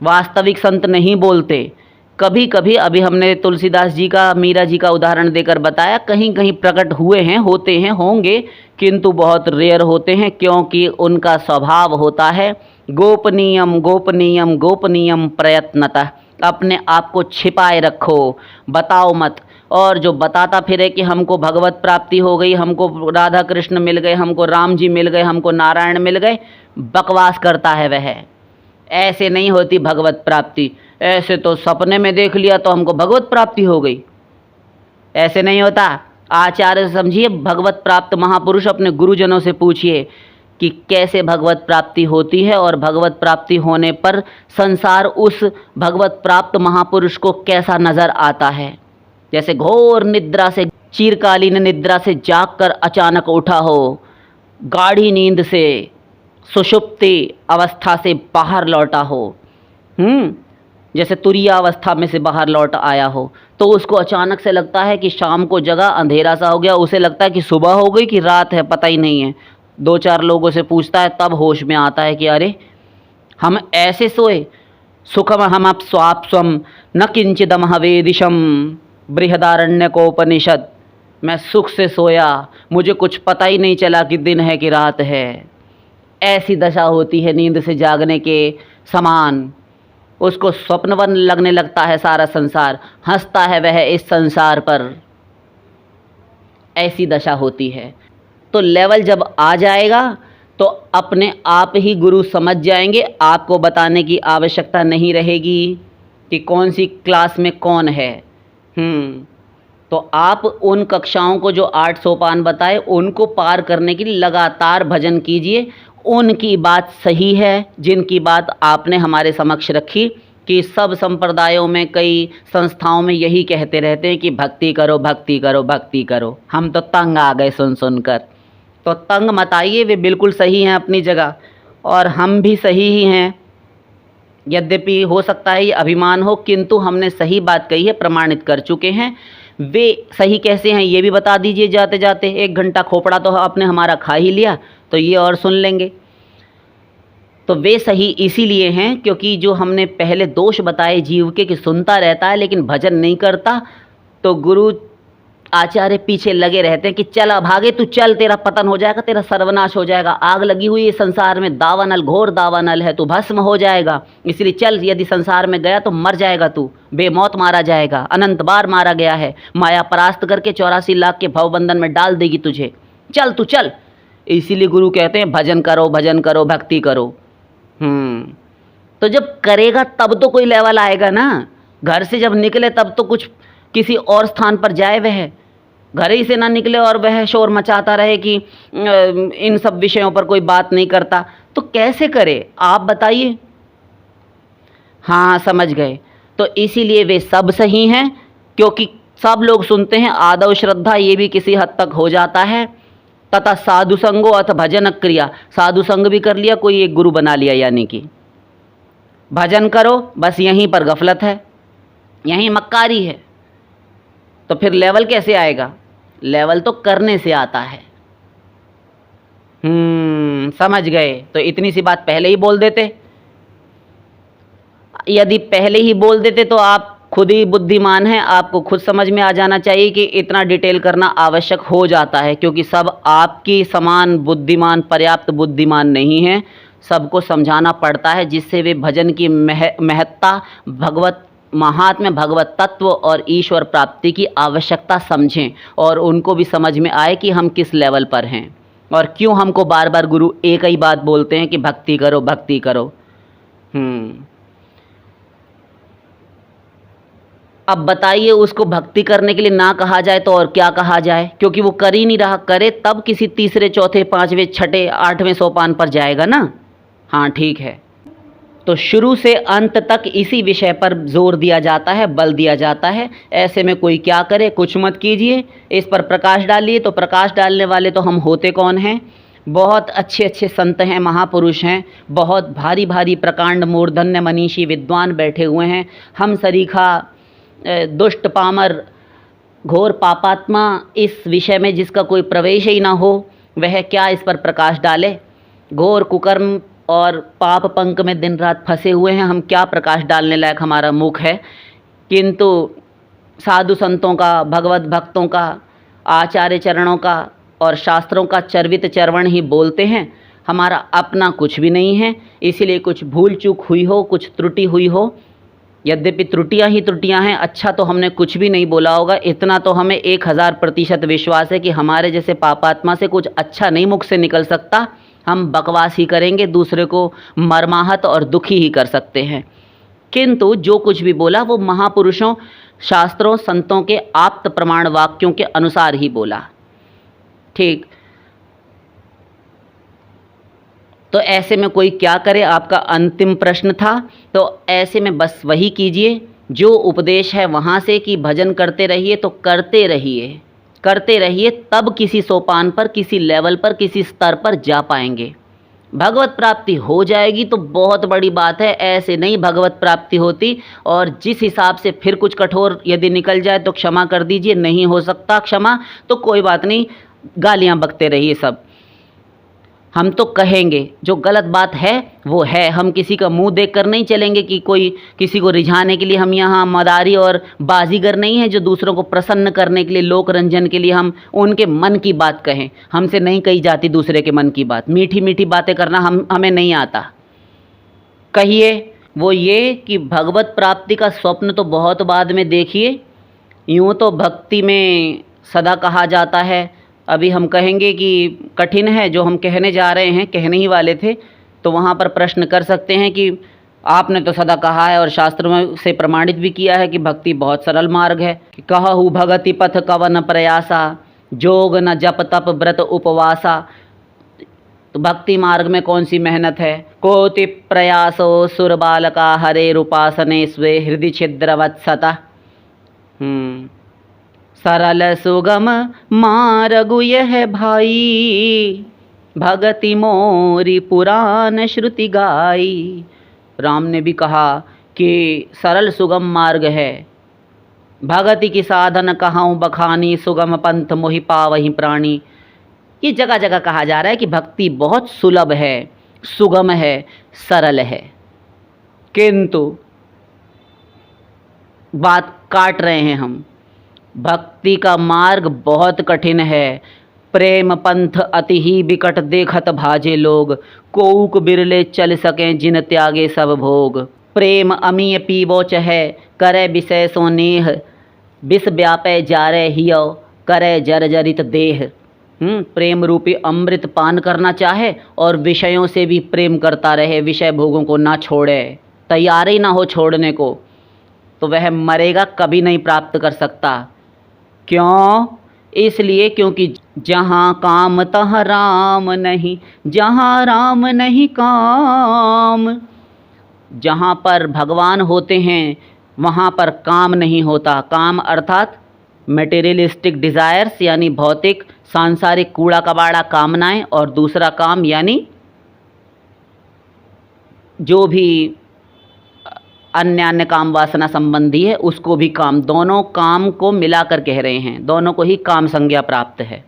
वास्तविक संत नहीं बोलते। कभी कभी अभी हमने तुलसीदास जी का, मीरा जी का उदाहरण देकर बताया, कहीं कहीं प्रकट हुए हैं, होते हैं, होंगे, किंतु बहुत रेयर होते हैं, क्योंकि उनका स्वभाव होता है गोपनीयम गोपनीयम गोपनीयम प्रयत्नतः। अपने आप को छिपाए रखो, बताओ मत। और जो बताता फिरे कि हमको भगवत प्राप्ति हो गई, हमको राधा कृष्ण मिल गए, हमको राम जी मिल गए, हमको नारायण मिल गए, बकवास करता है वह। ऐसे नहीं होती भगवत प्राप्ति। ऐसे तो सपने में देख लिया तो हमको भगवत प्राप्ति हो गई, ऐसे नहीं होता। आचार्य से समझिए, भगवत प्राप्त महापुरुष अपने गुरुजनों से पूछिए कि कैसे भगवत प्राप्ति होती है, और भगवत प्राप्ति होने पर संसार उस भगवत प्राप्त महापुरुष को कैसा नज़र आता है। जैसे घोर निद्रा से, चिरकालीन निद्रा से जागकर अचानक उठा हो, गाढ़ी नींद से, सुषुप्ति अवस्था से बाहर लौटा हो, जैसे तुरिया अवस्था में से बाहर लौट आया हो, तो उसको अचानक से लगता है कि शाम को जगह, अंधेरा सा हो गया, उसे लगता है कि सुबह हो गई कि रात है, पता ही नहीं है। 2-4 लोगों से पूछता है, तब होश में आता है कि अरे हम ऐसे सोए। सुखम हम अप स्वाप स्वम न किंचिदम हवेदिशम बृहदारण्यकोपनिषद। मैं सुख से सोया, मुझे कुछ पता ही नहीं चला कि दिन है कि रात है। ऐसी दशा होती है नींद से जागने के समान। उसको स्वप्नवन लगने लगता है सारा संसार, हंसता है वह इस संसार पर। ऐसी दशा होती है। तो लेवल जब आ जाएगा तो अपने आप ही गुरु समझ जाएंगे, आपको बताने की आवश्यकता नहीं रहेगी कि कौन सी क्लास में कौन है। तो आप उन कक्षाओं को जो 8 सोपान बताए, उनको पार करने के लिए लगातार भजन कीजिए। उनकी बात सही है जिनकी बात आपने हमारे समक्ष रखी कि सब संप्रदायों में, कई संस्थाओं में यही कहते रहते हैं कि भक्ति करो, भक्ति करो, भक्ति करो। हम तो तंग आ गए सुन सुनकर। तो तंग मत आइए, वे बिल्कुल सही हैं अपनी जगह, और हम भी सही ही हैं। यद्यपि हो सकता है ये अभिमान हो, किंतु हमने सही बात कही है, प्रमाणित कर चुके हैं। वे सही कैसे हैं ये भी बता दीजिए जाते जाते। 1 घंटा खोपड़ा तो आपने हमारा खा ही लिया, तो ये और सुन लेंगे। तो वे सही इसीलिए हैं क्योंकि जो हमने पहले दोष बताए जीव के कि सुनता रहता है लेकिन भजन नहीं करता, तो गुरु आचार्य पीछे लगे रहते हैं कि चल अब भागे तू, चल तेरा पतन हो जाएगा, तेरा सर्वनाश हो जाएगा, आग लगी हुई है संसार में, दावानल घोर दावानल है, तू भस्म हो जाएगा, इसलिए चल, यदि संसार में गया तो मर जाएगा, तू बेमौत मारा जाएगा, अनंत बार मारा गया है, माया परास्त करके 84 लाख के भवबंधन में डाल देगी तुझे, चल तू चल। इसीलिए गुरु कहते हैं भजन करो, भजन करो, भक्ति करो। तो जब करेगा तब तो कोई लेवल आएगा ना। घर से जब निकले तब तो कुछ किसी और स्थान पर जाए, वह घर ही से ना निकले और वह शोर मचाता रहे कि इन सब विषयों पर कोई बात नहीं करता, तो कैसे करे आप बताइए। हाँ समझ गए। तो इसीलिए वे सब सही हैं क्योंकि सब लोग सुनते हैं, आदव श्रद्धा ये भी किसी हद तक हो जाता है, तथा साधु संगो अथ भजन क्रिया, साधु संग भी कर लिया, कोई एक गुरु बना लिया, यानी कि भजन करो, बस यहीं पर गफलत है, यहीं मक्कारी है। तो फिर लेवल कैसे आएगा? लेवल तो करने से आता है। समझ गए। तो इतनी सी बात पहले ही बोल देते। यदि पहले ही बोल देते तो आप खुद ही बुद्धिमान हैं, आपको खुद समझ में आ जाना चाहिए कि इतना डिटेल करना आवश्यक हो जाता है, क्योंकि सब आपकी समान बुद्धिमान, पर्याप्त बुद्धिमान नहीं हैं, सबको समझाना पड़ता है जिससे वे भजन की महत्ता, भगवत महात्म्य, भगवत तत्व और ईश्वर प्राप्ति की आवश्यकता समझें और उनको भी समझ में आए कि हम किस लेवल पर हैं और क्यों हमको बार बार गुरु एक ही बात बोलते हैं कि भक्ति करो, भक्ति करो। अब बताइए, उसको भक्ति करने के लिए ना कहा जाए तो और क्या कहा जाए, क्योंकि वो कर ही नहीं रहा। करे तब किसी तीसरे, चौथे, पांचवें, छठे, आठवें सोपान पर जाएगा ना। हाँ ठीक है। तो शुरू से अंत तक इसी विषय पर जोर दिया जाता है, बल दिया जाता है। ऐसे में कोई क्या करे, कुछ मत कीजिए, इस पर प्रकाश डालिए। तो प्रकाश डालने वाले तो हम होते कौन हैं? बहुत अच्छे अच्छे संत हैं, महापुरुष हैं, बहुत भारी भारी प्रकांड मूर्धन्य मनीषी विद्वान बैठे हुए हैं। हम सरीखा दुष्ट पामर घोर पापात्मा इस विषय में जिसका कोई प्रवेश ही ना हो, वह क्या इस पर प्रकाश डाले? घोर कुकर्म और पाप पंक में दिन रात फंसे हुए हैं हम, क्या प्रकाश डालने लायक हमारा मुख है? किंतु साधु संतों का, भगवत भक्तों का, आचार्य चरणों का और शास्त्रों का चर्वित चरवण ही बोलते हैं। हमारा अपना कुछ भी नहीं है। इसीलिए कुछ भूल चूक हुई हो, कुछ त्रुटि हुई हो, यद्यपि त्रुटियां ही त्रुटियां हैं, अच्छा तो हमने कुछ भी नहीं बोला होगा, इतना तो हमें 1000% विश्वास है कि हमारे जैसे पापात्मा से कुछ अच्छा नहीं मुख से निकल सकता। हम बकवास ही करेंगे, दूसरे को मर्माहत और दुखी ही कर सकते हैं। किंतु जो कुछ भी बोला वो महापुरुषों, शास्त्रों, संतों के आप्त प्रमाण वाक्यों के अनुसार ही बोला। ठीक। तो ऐसे में कोई क्या करे, आपका अंतिम प्रश्न था। तो ऐसे में बस वही कीजिए जो उपदेश है वहाँ से, कि भजन करते रहिए। तो करते रहिए, करते रहिए, तब किसी सोपान पर, किसी लेवल पर, किसी स्तर पर जा पाएंगे। भगवत प्राप्ति हो जाएगी तो बहुत बड़ी बात है। ऐसे नहीं भगवत प्राप्ति होती। और जिस हिसाब से फिर कुछ कठोर यदि निकल जाए तो क्षमा कर दीजिए, नहीं हो सकता क्षमा तो कोई बात नहीं, गालियाँ बकते रहिए सब। हम तो कहेंगे जो गलत बात है वो है। हम किसी का मुंह देखकर नहीं चलेंगे कि कोई किसी को रिझाने के लिए हम यहाँ मदारी और बाजीगर नहीं है जो दूसरों को प्रसन्न करने के लिए, लोक रंजन के लिए हम उनके मन की बात कहें। हमसे नहीं कही जाती दूसरे के मन की बात। मीठी मीठी बातें करना हमें नहीं आता। कहिए वो ये कि भगवत प्राप्ति का स्वप्न तो बहुत बाद में देखिए। यूँ तो भक्ति में सदा कहा जाता है। अभी हम कहेंगे कि कठिन है जो हम कहने जा रहे हैं, कहने ही वाले थे, तो वहाँ पर प्रश्न कर सकते हैं कि आपने तो सदा कहा है और शास्त्र में से प्रमाणित भी किया है कि भक्ति बहुत सरल मार्ग है। कहु भगति पथ कवन प्रयासा, जोग न जप तप व्रत उपवासा। तो भक्ति मार्ग में कौन सी मेहनत है? कोटि प्रयासो सुर बालका हरे रूपासने स्वे हृदय छिद्रवत्सता। सरल सुगम मार्ग यह भाई, भगति मोरी पुराण श्रुति गाई। राम ने भी कहा कि सरल सुगम मार्ग है, भगति की साधन कहाऊँ बखानी, सुगम पंथ मोहि पावहि प्राणी। ये जगह जगह कहा जा रहा है कि भक्ति बहुत सुलभ है, सुगम है, सरल है। किंतु बात काट रहे हैं हम, भक्ति का मार्ग बहुत कठिन है। प्रेम पंथ अति ही विकट देखत भाजे लोग, कोउक बिरले चल सकें जिन त्यागे सब भोग। प्रेम अमीय पीबो चहे, करे विषय सो नेह, विष व्यापै जारे हियो, करे जर्जरित देह। प्रेम रूपी अमृत पान करना चाहे और विषयों से भी प्रेम करता रहे, विषय भोगों को ना छोड़े, तैयार ही ना हो छोड़ने को, तो वह मरेगा, कभी नहीं प्राप्त कर सकता। क्यों? इसलिए क्योंकि जहाँ काम तहाँ राम नहीं, जहाँ राम नहीं काम। जहाँ पर भगवान होते हैं वहाँ पर काम नहीं होता। काम अर्थात मटेरियलिस्टिक डिज़ायर्स यानी भौतिक सांसारिक कूड़ा कबाड़ा कामनाएं, और दूसरा काम यानी जो भी अन्य काम वासना संबंधी है उसको भी काम, दोनों काम को मिलाकर कह रहे हैं, दोनों को ही काम संज्ञा प्राप्त है।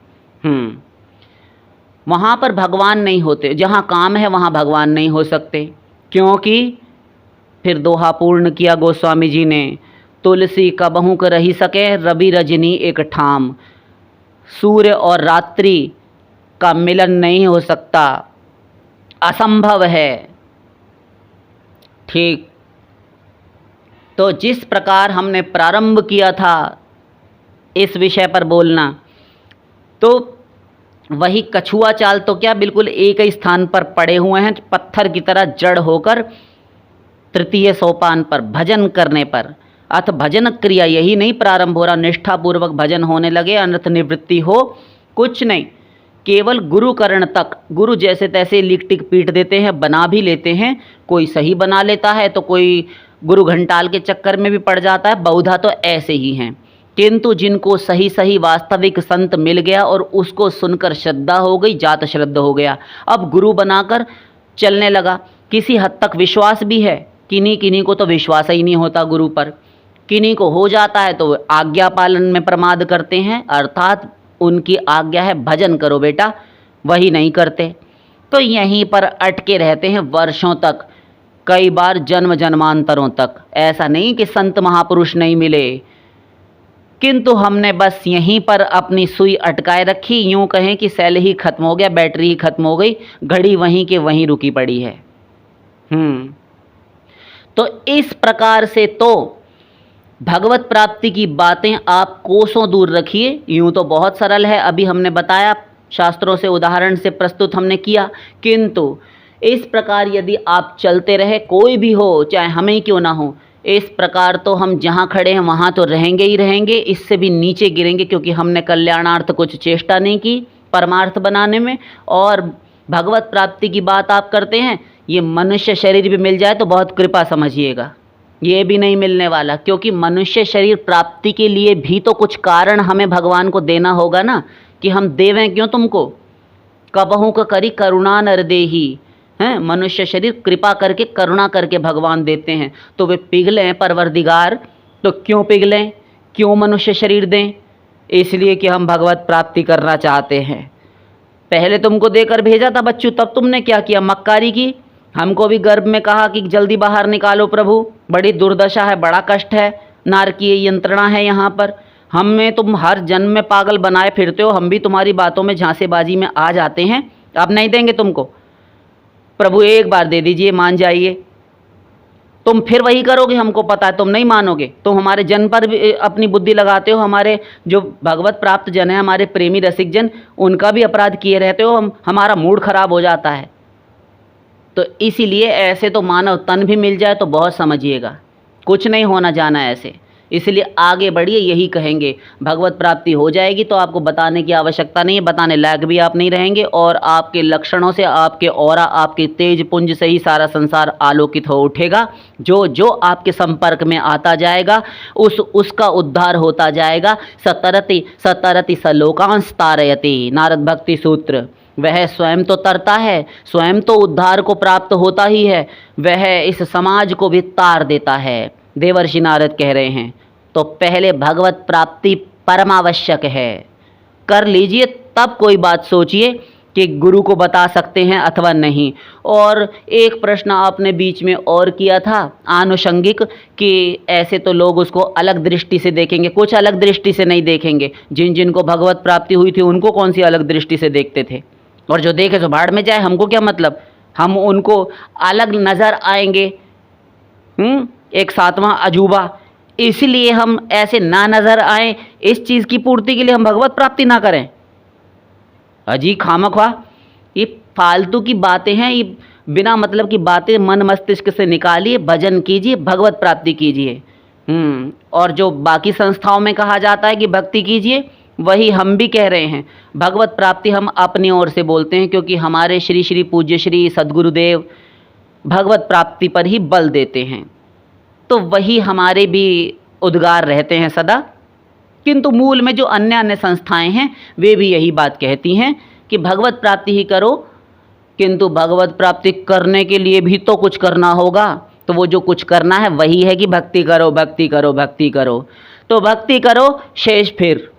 वहाँ पर भगवान नहीं होते, जहाँ काम है वहाँ भगवान नहीं हो सकते। क्योंकि फिर दोहा पूर्ण किया गोस्वामी जी ने, तुलसी कबहू क रही सके रवि रजनी एक ठाम। सूर्य और रात्रि का मिलन नहीं हो सकता, असंभव है। ठीक, तो जिस प्रकार हमने प्रारंभ किया था इस विषय पर बोलना, तो वही कछुआ चाल तो क्या बिल्कुल एक ही स्थान पर पड़े हुए हैं, पत्थर की तरह जड़ होकर तृतीय सोपान पर भजन करने पर। अथ भजन क्रिया यही नहीं प्रारंभ हो रहा, निष्ठापूर्वक भजन होने लगे, अनर्थ निवृत्ति हो, कुछ नहीं, केवल गुरुकरण तक। गुरु जैसे तैसे लिख टिक पीट देते हैं, बना भी लेते हैं, कोई सही बना लेता है तो कोई गुरु घंटाल के चक्कर में भी पड़ जाता है, बहुधा तो ऐसे ही हैं। किंतु जिनको सही सही वास्तविक संत मिल गया और उसको सुनकर श्रद्धा हो गई, जात श्रद्धा हो गया, अब गुरु बनाकर चलने लगा। किसी हद तक विश्वास भी है, किन्हीं किन्हीं को तो विश्वास ही नहीं होता गुरु पर, किन्हीं को हो जाता है तो आज्ञा पालन में प्रमाद करते हैं, अर्थात उनकी आज्ञा है भजन करो बेटा, वही नहीं करते, तो यहीं पर अटके रहते हैं वर्षों तक, कई बार जन्म जन्मांतरों तक। ऐसा नहीं कि संत महापुरुष नहीं मिले, किंतु हमने बस यहीं पर अपनी सुई अटकाए रखी, यूं कहें कि सेल ही खत्म हो गया, बैटरी ही खत्म हो गई, घड़ी वहीं के वहीं रुकी पड़ी है। तो इस प्रकार से तो भगवत प्राप्ति की बातें आप कोसों दूर रखिए, यूं तो बहुत सरल है, अभी हमने बताया, शास्त्रों से उदाहरण से प्रस्तुत हमने किया, किंतु इस प्रकार यदि आप चलते रहे, कोई भी हो, चाहे हमें क्यों ना हो, इस प्रकार तो हम जहाँ खड़े हैं वहाँ तो रहेंगे ही रहेंगे, इससे भी नीचे गिरेंगे, क्योंकि हमने कल्याणार्थ कुछ चेष्टा नहीं की परमार्थ बनाने में। और भगवत प्राप्ति की बात आप करते हैं, ये मनुष्य शरीर भी मिल जाए तो बहुत कृपा समझिएगा, ये भी नहीं मिलने वाला, क्योंकि मनुष्य शरीर प्राप्ति के लिए भी तो कुछ कारण हमें भगवान को देना होगा ना, कि हम देवें क्यों तुमको। कबहू का करी करुणा नर देही, हैं, मनुष्य शरीर कृपा करके करुणा करके भगवान देते हैं, तो वे पिघलें परवरदिगार, तो क्यों पिघलें, क्यों मनुष्य शरीर दें? इसलिए कि हम भगवत प्राप्ति करना चाहते हैं। पहले तुमको देकर भेजा था बच्चों, तब तुमने क्या किया, मक्कारी की, हमको भी गर्भ में कहा कि जल्दी बाहर निकालो प्रभु, बड़ी दुर्दशा है, बड़ा कष्ट है, नारकीय यंत्रणा है यहाँ पर, हमें तुम हर जन्म में पागल बनाए फिरते हो, हम भी तुम्हारी बातों में झांसेबाजी में आ जाते हैं, अब नहीं देंगे तुमको, प्रभु एक बार दे दीजिए, मान जाइए। तुम फिर वही करोगे, हमको पता है तुम नहीं मानोगे, तुम हमारे जन पर भी अपनी बुद्धि लगाते हो, हमारे जो भगवत प्राप्त जन है, हमारे प्रेमी रसिक जन, उनका भी अपराध किए रहते हो, हमारा मूड खराब हो जाता है। तो इसीलिए ऐसे तो मानव तन भी मिल जाए तो बहुत समझिएगा, कुछ नहीं होना जाना ऐसे, इसलिए आगे बढ़िए, यही कहेंगे। भगवत प्राप्ति हो जाएगी तो आपको बताने की आवश्यकता नहीं है, बताने लायक भी आप नहीं रहेंगे, और आपके लक्षणों से, आपके औरा, आपके तेज पुंज से ही सारा संसार आलोकित हो उठेगा। जो जो आपके संपर्क में आता जाएगा उसका उद्धार होता जाएगा। सतरति सतरति सलोकांश तारयति, नारद भक्ति सूत्र। वह स्वयं तो तरता है, स्वयं तो उद्धार को प्राप्त होता ही है, वह इस समाज को भी तार देता है, देवर्षि नारद कह रहे हैं। तो पहले भगवत प्राप्ति परमावश्यक है, कर लीजिए, तब कोई बात सोचिए कि गुरु को बता सकते हैं अथवा नहीं। और एक प्रश्न आपने बीच में और किया था आनुषंगिक, कि ऐसे तो लोग उसको अलग दृष्टि से देखेंगे, कुछ अलग दृष्टि से नहीं देखेंगे। जिन जिनको भगवत प्राप्ति हुई थी उनको कौन सी अलग दृष्टि से देखते थे, और जो देखे तो भाड़ में जाए, हमको क्या मतलब, हम उनको अलग नज़र आएंगे। एक सातवां अजूबा, इसलिए हम ऐसे ना नज़र आए, इस चीज़ की पूर्ति के लिए हम भगवत प्राप्ति ना करें। अजी खामख्वाह ये फालतू की बातें हैं, ये बिना मतलब की बातें मन मस्तिष्क से निकालिए, भजन कीजिए, भगवत प्राप्ति कीजिए। और जो बाकी संस्थाओं में कहा जाता है कि भक्ति कीजिए, वही हम भी कह रहे हैं। भगवत प्राप्ति हम अपनी ओर से बोलते हैं, क्योंकि हमारे श्री श्री पूज्य श्री सद्गुरुदेव भगवत प्राप्ति पर ही बल देते हैं, तो वही हमारे भी उद्गार रहते हैं सदा। किंतु मूल में जो अन्य अन्य संस्थाएं हैं वे भी यही बात कहती हैं कि भगवत प्राप्ति ही करो, किंतु भगवत प्राप्ति करने के लिए भी तो कुछ करना होगा। तो वो जो कुछ करना है वही है कि भक्ति करो, भक्ति करो, भक्ति करो। तो भक्ति करो, शेष फिर